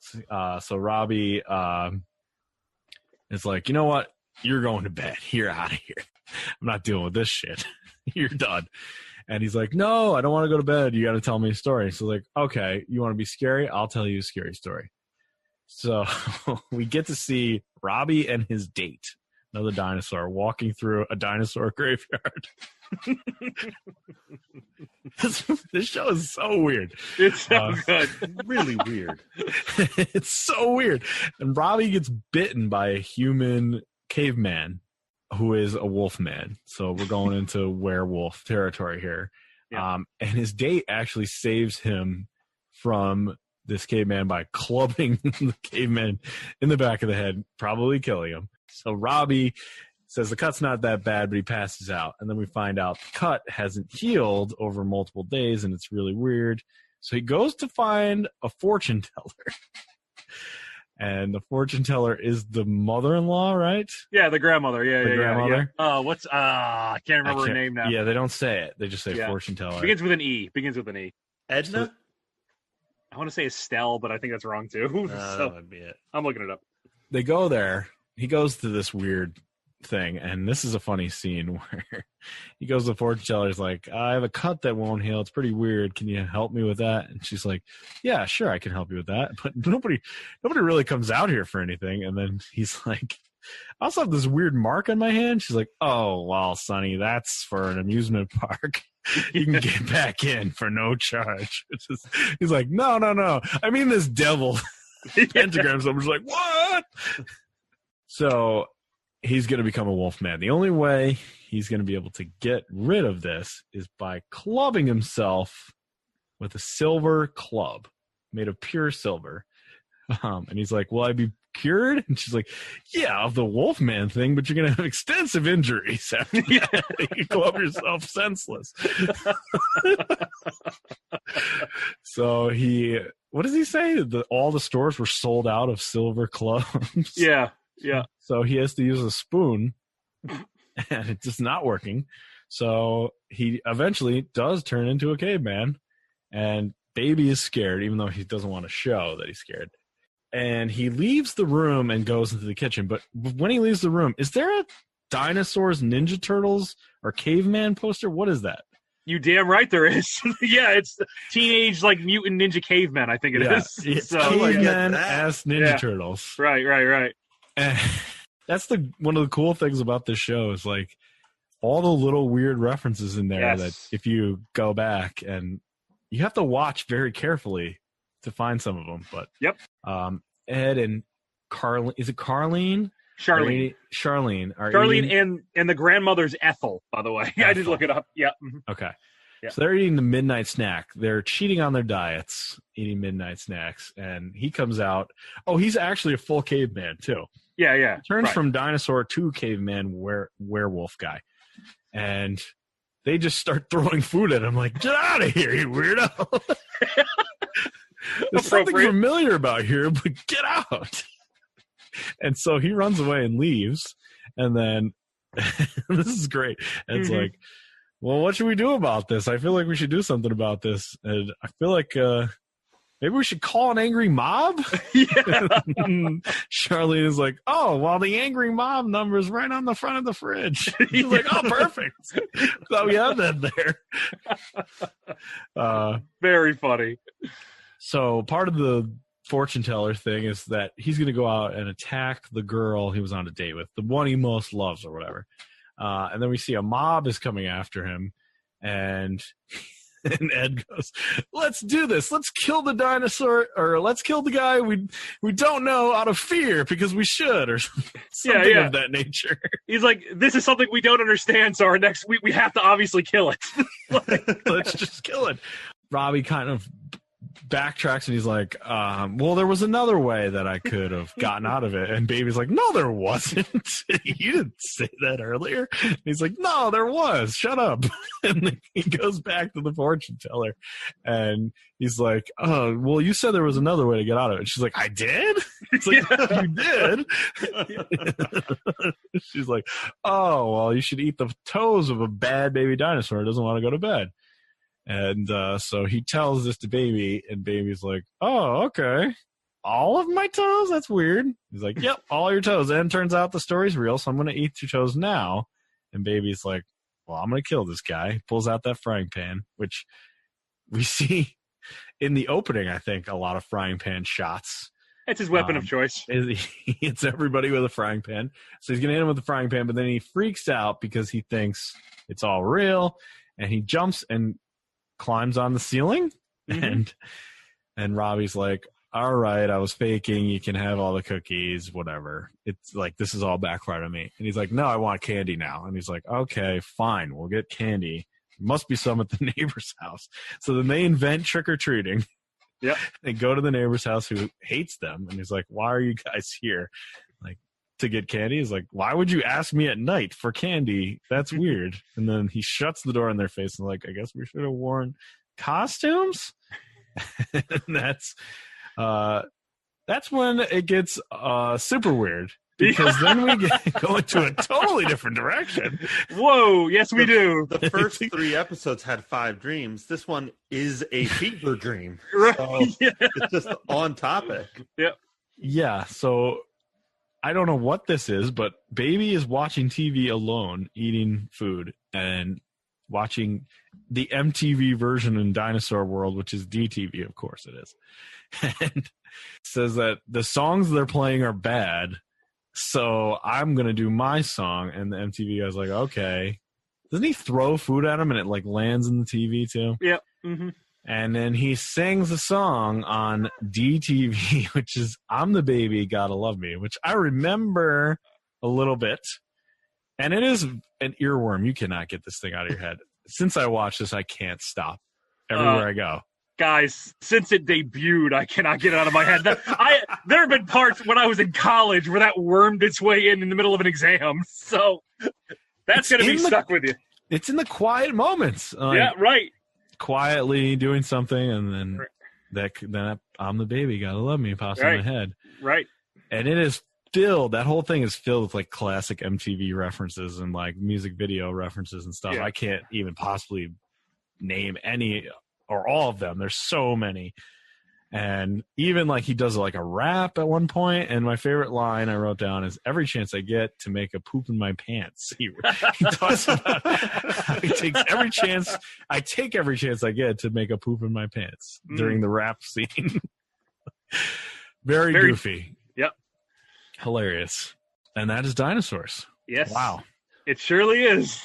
So Robbie is like, you know what? You're going to bed. You're out of here. I'm not dealing with this shit. You're done. And he's like, no, I don't want to go to bed. You got to tell me a story. So like, okay, you want to be scary? I'll tell you a scary story. So we get to see Robbie and his date, another dinosaur, walking through a dinosaur graveyard. This show is so weird. It's so good. Really weird. It's so weird. And Robbie gets bitten by a human caveman who is a wolf man. So we're going into werewolf territory here. Yeah. And his date actually saves him from this caveman by clubbing the caveman in the back of the head, probably killing him. So Robbie says the cut's not that bad, but he passes out. And then we find out the cut hasn't healed over multiple days, and it's really weird. So he goes to find a fortune teller. And the fortune teller is the mother-in-law, right? Yeah, the grandmother. The grandmother? Yeah. I can't remember her name now. Yeah, they don't say it. They just say fortune teller. Begins with an E. Edna? I want to say Estelle, but I think that's wrong too. That would be it. I'm looking it up. They go there. He goes to this weird thing, and this is a funny scene where he goes to the fortune teller. He's like, I have a cut that won't heal. It's pretty weird. Can you help me with that? And she's like, yeah, sure, I can help you with that. But nobody really comes out here for anything. And then he's like, I also have this weird mark on my hand. She's like, oh, well, Sonny, that's for an amusement park. You can get back in for no charge. He's like, no. I mean this devil pentagram. So I'm just like, what? So he's going to become a wolf man. The only way he's going to be able to get rid of this is by clubbing himself with a silver club made of pure silver. And he's like, will I be cured? And she's like, yeah, of the Wolfman thing, but you're going to have extensive injuries after that. You club yourself senseless. So what does he say? All the stores were sold out of silver clubs. Yeah. So he has to use a spoon, and it's just not working. So he eventually does turn into a caveman, and Baby is scared, even though he doesn't want to show that he's scared. And he leaves the room and goes into the kitchen. But when he leaves the room, is there a Dinosaurs, Ninja Turtles, or Caveman poster? What is that? You damn right there is. Yeah, it's the teenage mutant ninja caveman, I think it is. It's caveman as Ninja Turtles. Right. And that's one of the cool things about this show is all the little weird references in there that if you go back, and you have to watch very carefully to find some of them. But Ed and Carlene, is it Carlene? Charlene. Charlene and the grandmother's Ethel, by the way. I did look it up. Yeah. Okay. Yeah. So they're eating the midnight snack. They're cheating on their diets, eating midnight snacks. And he comes out. Oh, he's actually a full caveman, too. Yeah. He turns from dinosaur to caveman werewolf guy. And they just start throwing food at him like, get out of here, you weirdo. There's something familiar about here, but get out. And so he runs away and leaves. And then this is great. And it's like, well, what should we do about this? I feel like we should do something about this. And I feel like maybe we should call an angry mob. Charlene is like, oh, well, the angry mob number is right on the front of the fridge. He's like, oh, perfect. Thought we had that there. Very funny. So part of the fortune teller thing is that he's going to go out and attack the girl he was on a date with, the one he most loves or whatever. And then we see a mob is coming after him, and Ed goes, let's do this. Let's kill the dinosaur, or let's kill the guy we don't know out of fear because we should, or something of that nature. He's like, this is something we don't understand, so our next week we have to obviously kill it. Let's just kill it. Robbie kind of backtracks and he's like, well, there was another way that I could have gotten out of it. And Baby's like, no, there wasn't. You didn't say that earlier. And he's like, no, there was. Shut up. And then he goes back to the fortune teller and he's like, oh, well, you said there was another way to get out of it. She's like, I did? He's like, yeah, you did. She's like, oh, well, you should eat the toes of a bad baby dinosaur. It doesn't want to go to bed. And so he tells this to Baby, and Baby's like, oh, okay. All of my toes? That's weird. He's like, yep, all your toes. And turns out the story's real, so I'm going to eat your toes now. And Baby's like, well, I'm going to kill this guy. He pulls out that frying pan, which we see in the opening, I think, a lot of frying pan shots. It's his weapon of choice. He hits everybody with a frying pan. So he's going to hit him with the frying pan, but then he freaks out because he thinks it's all real. And he jumps and climbs on the ceiling, and Robbie's like, all right, I was faking. You can have all the cookies, whatever. It's like, this is all backfired on me. And he's like, no, I want candy now. And he's like, okay, fine. We'll get candy. Must be some at the neighbor's house. So then they invent trick-or-treating. Yep. They go to the neighbor's house who hates them. And he's like, why are you guys here? Like, to get candy? He's like, why would you ask me at night for candy? That's weird. And then he shuts the door in their face and like, I guess we should have worn costumes. And that's when it gets super weird, because then we go into a totally different direction. Whoa, yes we do. The first 3 episodes had 5 dreams. This one is a fever dream. Right. So it's just on topic. Yep. Yeah, so I don't know what this is, but Baby is watching TV alone, eating food, and watching the MTV version in Dinosaur World, which is DTV, of course it is. And it says that the songs they're playing are bad, so I'm going to do my song. And the MTV guy's like, okay. Doesn't he throw food at him and it like lands in the TV too? Yep. Mm-hmm. And then he sings a song on DTV, which is I'm the Baby, Gotta Love Me, which I remember a little bit. And it is an earworm. You cannot get this thing out of your head. Since I watched this, I can't stop everywhere I go. Guys, since it debuted, I cannot get it out of my head. There have been parts when I was in college where that wormed its way in the middle of an exam. So that's going to be stuck with you. It's in the quiet moments. Yeah, right. Quietly doing something, and then then I'm the Baby, Gotta Love Me pops in my head. Right. And it is filled, that whole thing is filled with like classic MTV references and like music video references and stuff. Yeah. I can't even possibly name any or all of them. There's so many. And even like he does like a rap at one point, and my favorite line I wrote down is every chance I get to make a poop in my pants. He talks about how he takes every chance. I take every chance I get to make a poop in my pants during the rap scene. Very goofy. Yep. Hilarious. And that is Dinosaurs. Yes. Wow. It surely is.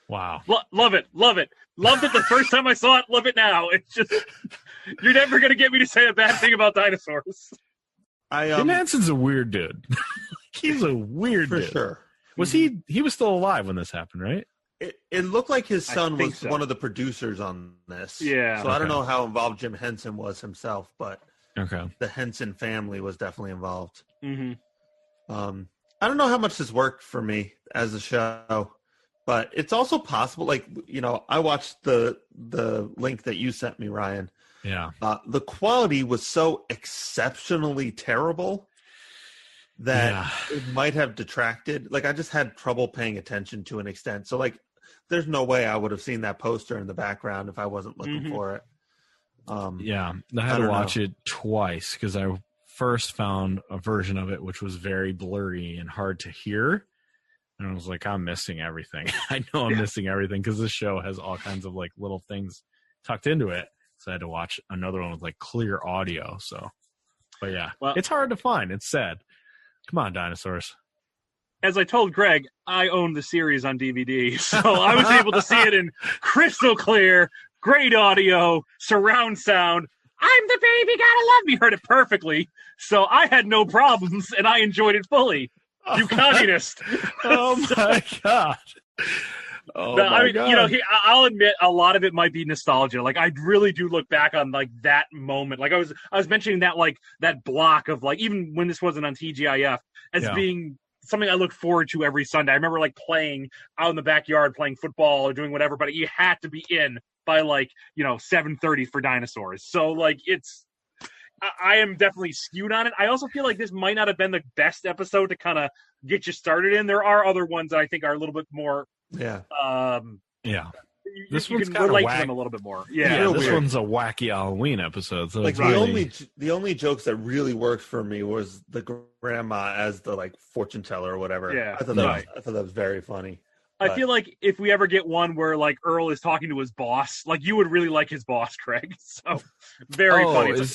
Wow. Love it. Love it. Loved it the first time I saw it. Love it now. It's just, you're never going to get me to say a bad thing about dinosaurs. Tim Henson's a weird dude. He's a weird dude. For sure. Was he was still alive when this happened, right? It looked like his son was so. one of the producers on this. Yeah. So I don't know how involved Jim Henson was himself, but okay, the Henson family was definitely involved. Mm-hmm. I don't know how much this worked for me as a show, but it's also possible. Like, you know, I watched the link that you sent me, Ryan. Yeah. The quality was so exceptionally terrible that it might have detracted. Like, I just had trouble paying attention to an extent. So, like, there's no way I would have seen that poster in the background if I wasn't looking for it. Yeah, I had to watch it twice because I first found a version of it which was very blurry and hard to hear. And I was like, I'm missing everything. I know I'm missing everything because this show has all kinds of like little things tucked into it. So I had to watch another one with like clear audio. So, but yeah, it's hard to find. It's sad. Come on, dinosaurs. As I told Greg, I own the series on DVD. So I was able to see it in crystal clear, great audio, surround sound. I'm the baby, gotta love me. Heard it perfectly. So I had no problems and I enjoyed it fully. You communist. Oh my God. Oh my God. You know, I'll admit a lot of it might be nostalgia. Like, I really do look back on like that moment. Like I was mentioning that, like that block of like, even when this wasn't on TGIF, as being something I look forward to every Sunday. I remember like playing out in the backyard, playing football or doing whatever, but you had to be in by like, 7:30 for dinosaurs. So like I am definitely skewed on it. I also feel like this might not have been the best episode to kind of get you started in. There are other ones that I think are a little bit more. Yeah. This one's kind of relate to them a little bit more. Yeah. This one's a wacky Halloween episode. So like the only jokes that really worked for me was the grandma as the like fortune teller or whatever. Yeah. I thought that was very funny. I feel like if we ever get one where like Earl is talking to his boss, like you would really like his boss, Craig. So very funny.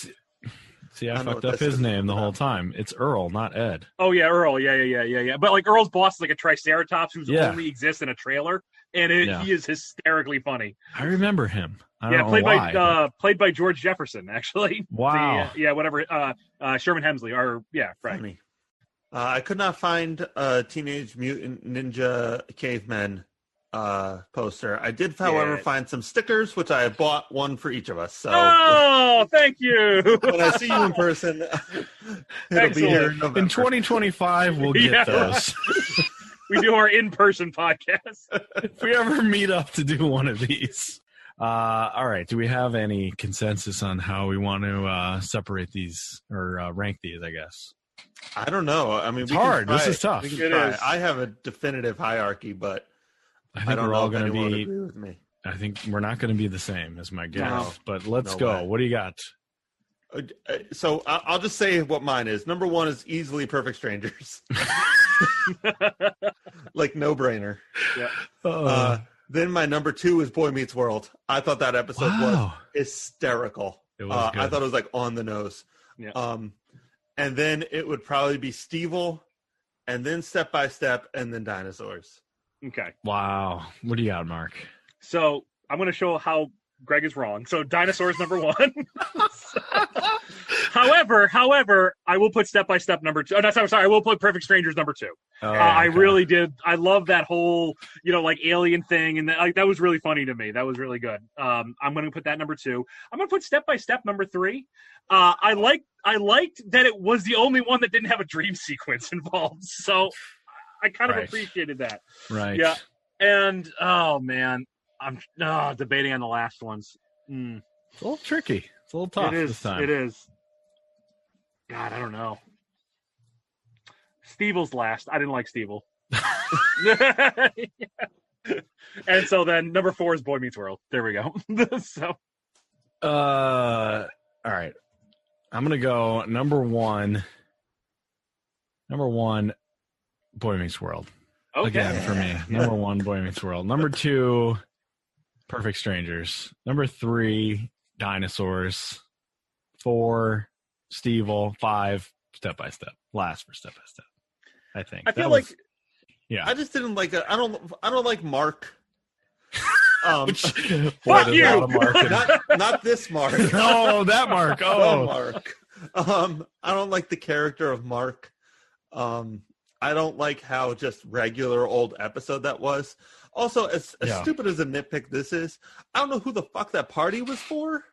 See, I fucked up his name the whole time. It's Earl, not Ed. Oh yeah, Earl. Yeah. But like Earl's boss is like a Triceratops who only exists in a trailer, and he is hysterically funny. I remember him. I don't know why. Played by George Jefferson, actually. Wow. Whatever. Sherman Hemsley, right. Funny. I could not find a Teenage Mutant Ninja Cavemen poster. I did, however, find some stickers, which I bought one for each of us. So, thank you. When I see you in person, it'll be here in November. In 2025, we'll get those. We do our in-person podcast. If we ever meet up to do one of these. All right. Do we have any consensus on how we want to separate these or rank these, I guess? I don't know. I mean, it's hard. This is tough. I have a definitive hierarchy, but I think don't we're know all if going to anyone be. agree with me. I think we're not going to be the same as my guess. No. But let's No go. way. What do you got? So I'll just say what mine is. Number one is easily Perfect Strangers. Like no brainer. Yeah. Then my number two is Boy Meets World. I thought that episode was hysterical. It was good. I thought it was like on the nose. Yeah. And then it would probably be Stevil, and then Step by Step, and then Dinosaurs. Okay. Wow. What do you got, Mark? So I'm going to show how Greg is wrong. So Dinosaurs number one. However, I will put Step by Step number two. Oh, no, sorry. I will put Perfect Strangers number two. I really did. I love that whole, like alien thing, and that was really funny to me. That was really good. I'm going to put that number two. I'm going to put Step by Step number three. I liked that it was the only one that didn't have a dream sequence involved. So I kind of appreciated that. Right. Yeah. And oh man, I'm debating on the last ones. It's a little tricky. It's a little tough this time. It is. God, I don't know. Stevil's last. I didn't like Stevil. And so then number four is Boy Meets World. There we go. So. All right. I'm gonna go number one. Boy Meets World. Okay. Again for me. Number one, Boy Meets World. Number two, Perfect Strangers. Number three, Dinosaurs. 4, Stevil. 5, Step by Step. Last for Step by Step. I think. I feel like. Yeah. I just didn't like. I don't like Mark. Fuck you! Not this Mark. No, that Mark. Oh, Mark. I don't like the character of Mark. I don't like how just regular old episode that was. Also, as stupid as a nitpick this is, I don't know who the fuck that party was for.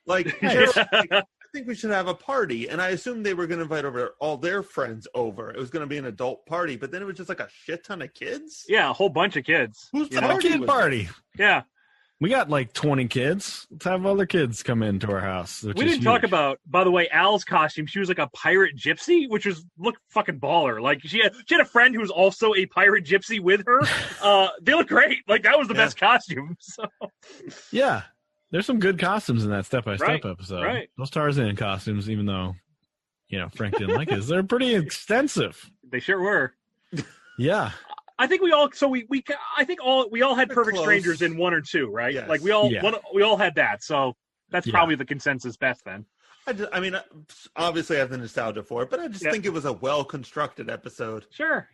Like, I think we should have a party, and I assumed they were going to invite over all their friends over. It was going to be an adult party, but then it was just like a shit ton of kids. Yeah, a whole bunch of kids. Who's the kid party? Yeah. We got like 20 kids. Let's have other kids come into our house. We didn't talk about, by the way, Al's costume. She was like a pirate gypsy, which looked fucking baller. Like she had a friend who was also a pirate gypsy with her. They look great. Like that was the best costume. So. Yeah, there's some good costumes in that Step by Step episode. Right. Those Tarzan costumes, even though Frank didn't like his, they're pretty extensive. They sure were. Yeah. I think we all had Perfect Strangers in 1 or 2, right? Yes. Like we all had that. So that's probably the consensus best then. I mean, obviously I have the nostalgia for it, but I just think it was a well-constructed episode. Sure.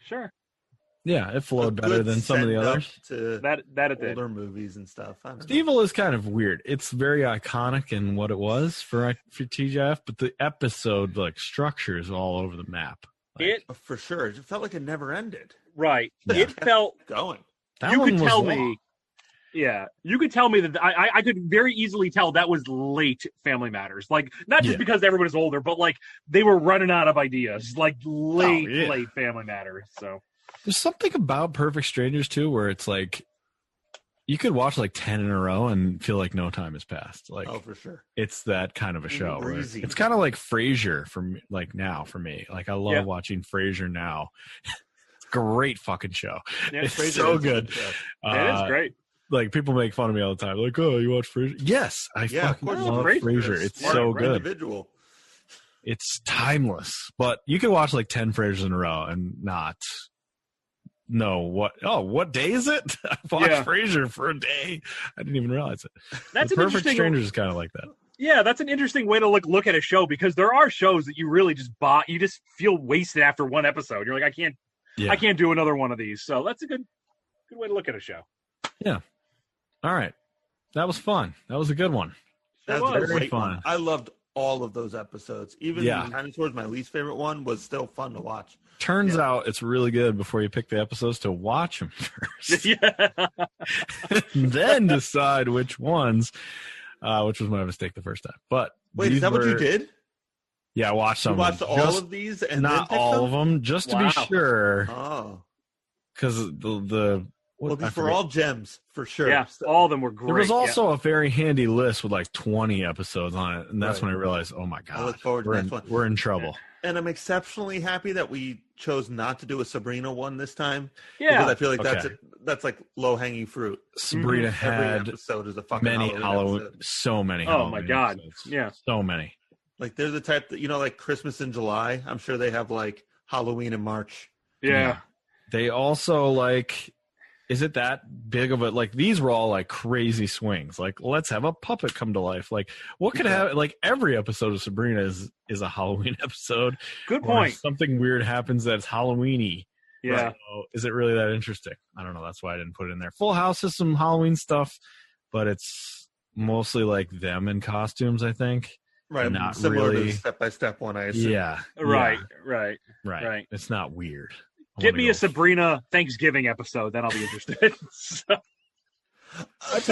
Yeah, it flowed better than some of the others. To that it did. Older movies and stuff. Stevil is kind of weird. It's very iconic in what it was for TGIF, but the episode structure is all over the map. For sure. It felt like it never ended. Right. Yeah. It felt going. You could tell me that I could very easily tell that was late Family Matters. Like, not just because everyone is older, but like they were running out of ideas. Like late Family Matters. So there's something about Perfect Strangers too, where it's like you could watch like 10 in a row and feel like no time has passed. Like, for sure. It's that kind of a show. Right? It's kind of like Frasier for me, for me. Like I love watching Frasier now. Great fucking show. Yeah, it's so good. It is great. Like people make fun of me all the time. Like, oh, you watch Frasier? Yes, I fucking love Frasier. It's so good. Individual. It's timeless. But you can watch like 10 Frasers in a row and not know what day is it? I watched Frasier for a day. I didn't even realize it. That's Perfect Strangers is kind of like that. Yeah, that's an interesting way to look at a show, because there are shows that you really just you just feel wasted after one episode. You're like, I can't do another one of these. So that's a good way to look at a show. Yeah. All right. That was fun. That was a good one. That was was very great fun. one. I loved all of those episodes. Even Yeah. Dinosaurs, my least favorite one, was still fun to watch. Turns out it's really good before you pick the episodes to watch them first. Then decide which ones, which was my mistake the first time. But wait, is that what you did? Yeah, I watched some. You watched all of these and not then all of them, just to be sure. Oh, because these were all gems for sure. Yeah, all of them were great. There was also a very handy list with like 20 episodes on it, and that's when I realized, oh my god, I look forward to the next one. We're in trouble. And I'm exceptionally happy that we chose not to do a Sabrina one this time. Yeah, because I feel like that's like low hanging fruit. Sabrina Every had episode is a fucking many Halloween episode. So many. Oh my god, episodes. yeah, so many. Like they're the type that like Christmas in July. I'm sure they have like Halloween in March. Yeah. They also like. Is it that big of a like? These were all like crazy swings. Like, let's have a puppet come to life. Like, what could happen? Like every episode of Sabrina is a Halloween episode. Good point. Something weird happens that's Halloween-y. Yeah. So, is it really that interesting? I don't know. That's why I didn't put it in there. Full House has some Halloween stuff, but it's mostly like them in costumes, I think. Right. Not similar really. to the step-by-step one, I assume. Yeah. Right. Yeah. Right. It's not weird. Give me a Sabrina Thanksgiving episode, then I'll be interested. So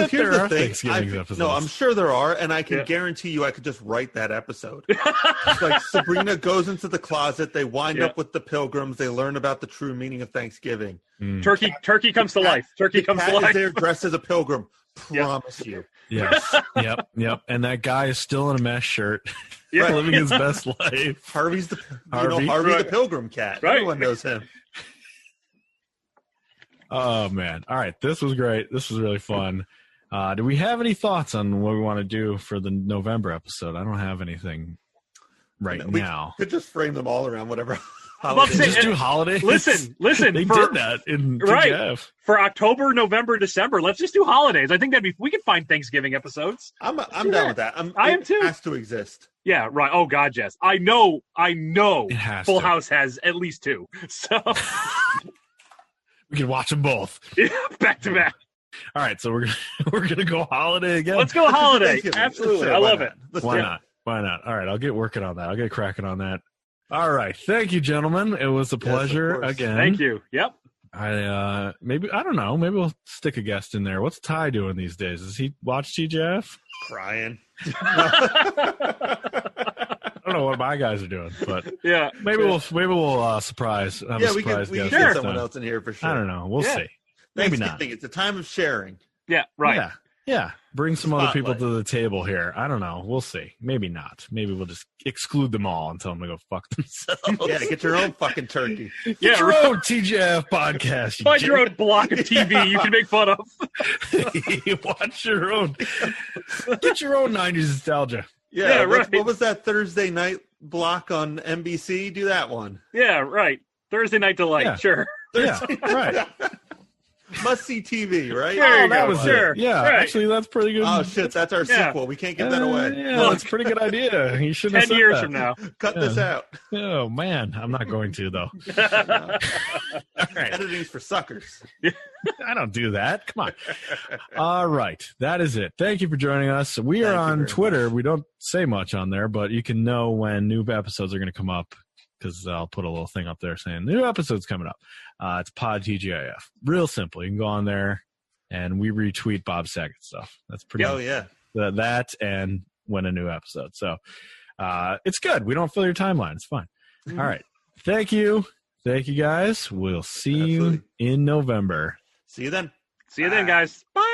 here's the thing. No, I'm sure there are, and I can guarantee you I could just write that episode. Like Sabrina goes into the closet, they wind up with the pilgrims, they learn about the true meaning of Thanksgiving. Turkey comes to life. Turkey comes to life. Is there dressed as a pilgrim. Promise you. Yes. Yep. And that guy is still in a mesh shirt, living his best life. Harvey the Pilgrim Cat. Right. Everyone knows him. Oh man! All right, this was great. This was really fun. Do we have any thoughts on what we want to do for the November episode? I don't have anything now. We could just frame them all around whatever. Just do holidays. Listen. They did that in TGIF. For October, November, December. Let's just do holidays. I think we could find Thanksgiving episodes. I'm down with that. I am too. It has to exist. Yeah, right. Oh God, yes. I know. It has Full to. House has at least 2. So we can watch them both. Back to back. All right, so we're gonna go holiday again. Let's go holiday. Absolutely, I love it. Why not? All right, I'll get working on that. I'll get cracking on that. All right, thank you, gentlemen. It was a pleasure again. Thank you. Yep. I don't know. Maybe we'll stick a guest in there. What's Ty doing these days? Does he watch TGIF? Crying. I don't know what my guys are doing, but maybe we'll surprise. We can get someone else in here for sure. I don't know. We'll see. Maybe not. It's a time of sharing. Yeah. Right. Yeah. Bring some other people to the table here. I don't know. We'll see. Maybe not. Maybe we'll just exclude them all and tell them to go fuck themselves. Yeah, get your own fucking turkey. Get your own TGIF podcast. Find your own block of TV you can make fun of. Watch your own. Get your own 90s nostalgia. Yeah, right. What was that Thursday night block on NBC? Do that one. Yeah, right. Thursday Night Delight. Yeah. Sure. Yeah, right. Must see TV, right? There you that go. was Sure. it. Yeah, right. Actually, that's pretty good. Oh shit, that's our sequel. We can't give that away. Yeah, that's a pretty good idea. You shouldn't 10 have said years that. from now. Cut this out. Oh man, I'm not going to though. All right. Editing's for suckers. I don't do that. Come on. All right, that is it. Thank you for joining us. We are on Twitter. We don't say much on there, but you can know when new episodes are going to come up because I'll put a little thing up there saying new episodes coming up. It's Pod TGIF. Real simple. You can go on there and we retweet Bob Saget stuff. That's pretty. Oh yeah. That and when a new episode. So it's good. We don't fill your timeline. It's fine. Mm-hmm. All right. Thank you. Thank you guys. We'll see you in November. See you then. See you then, guys. Bye.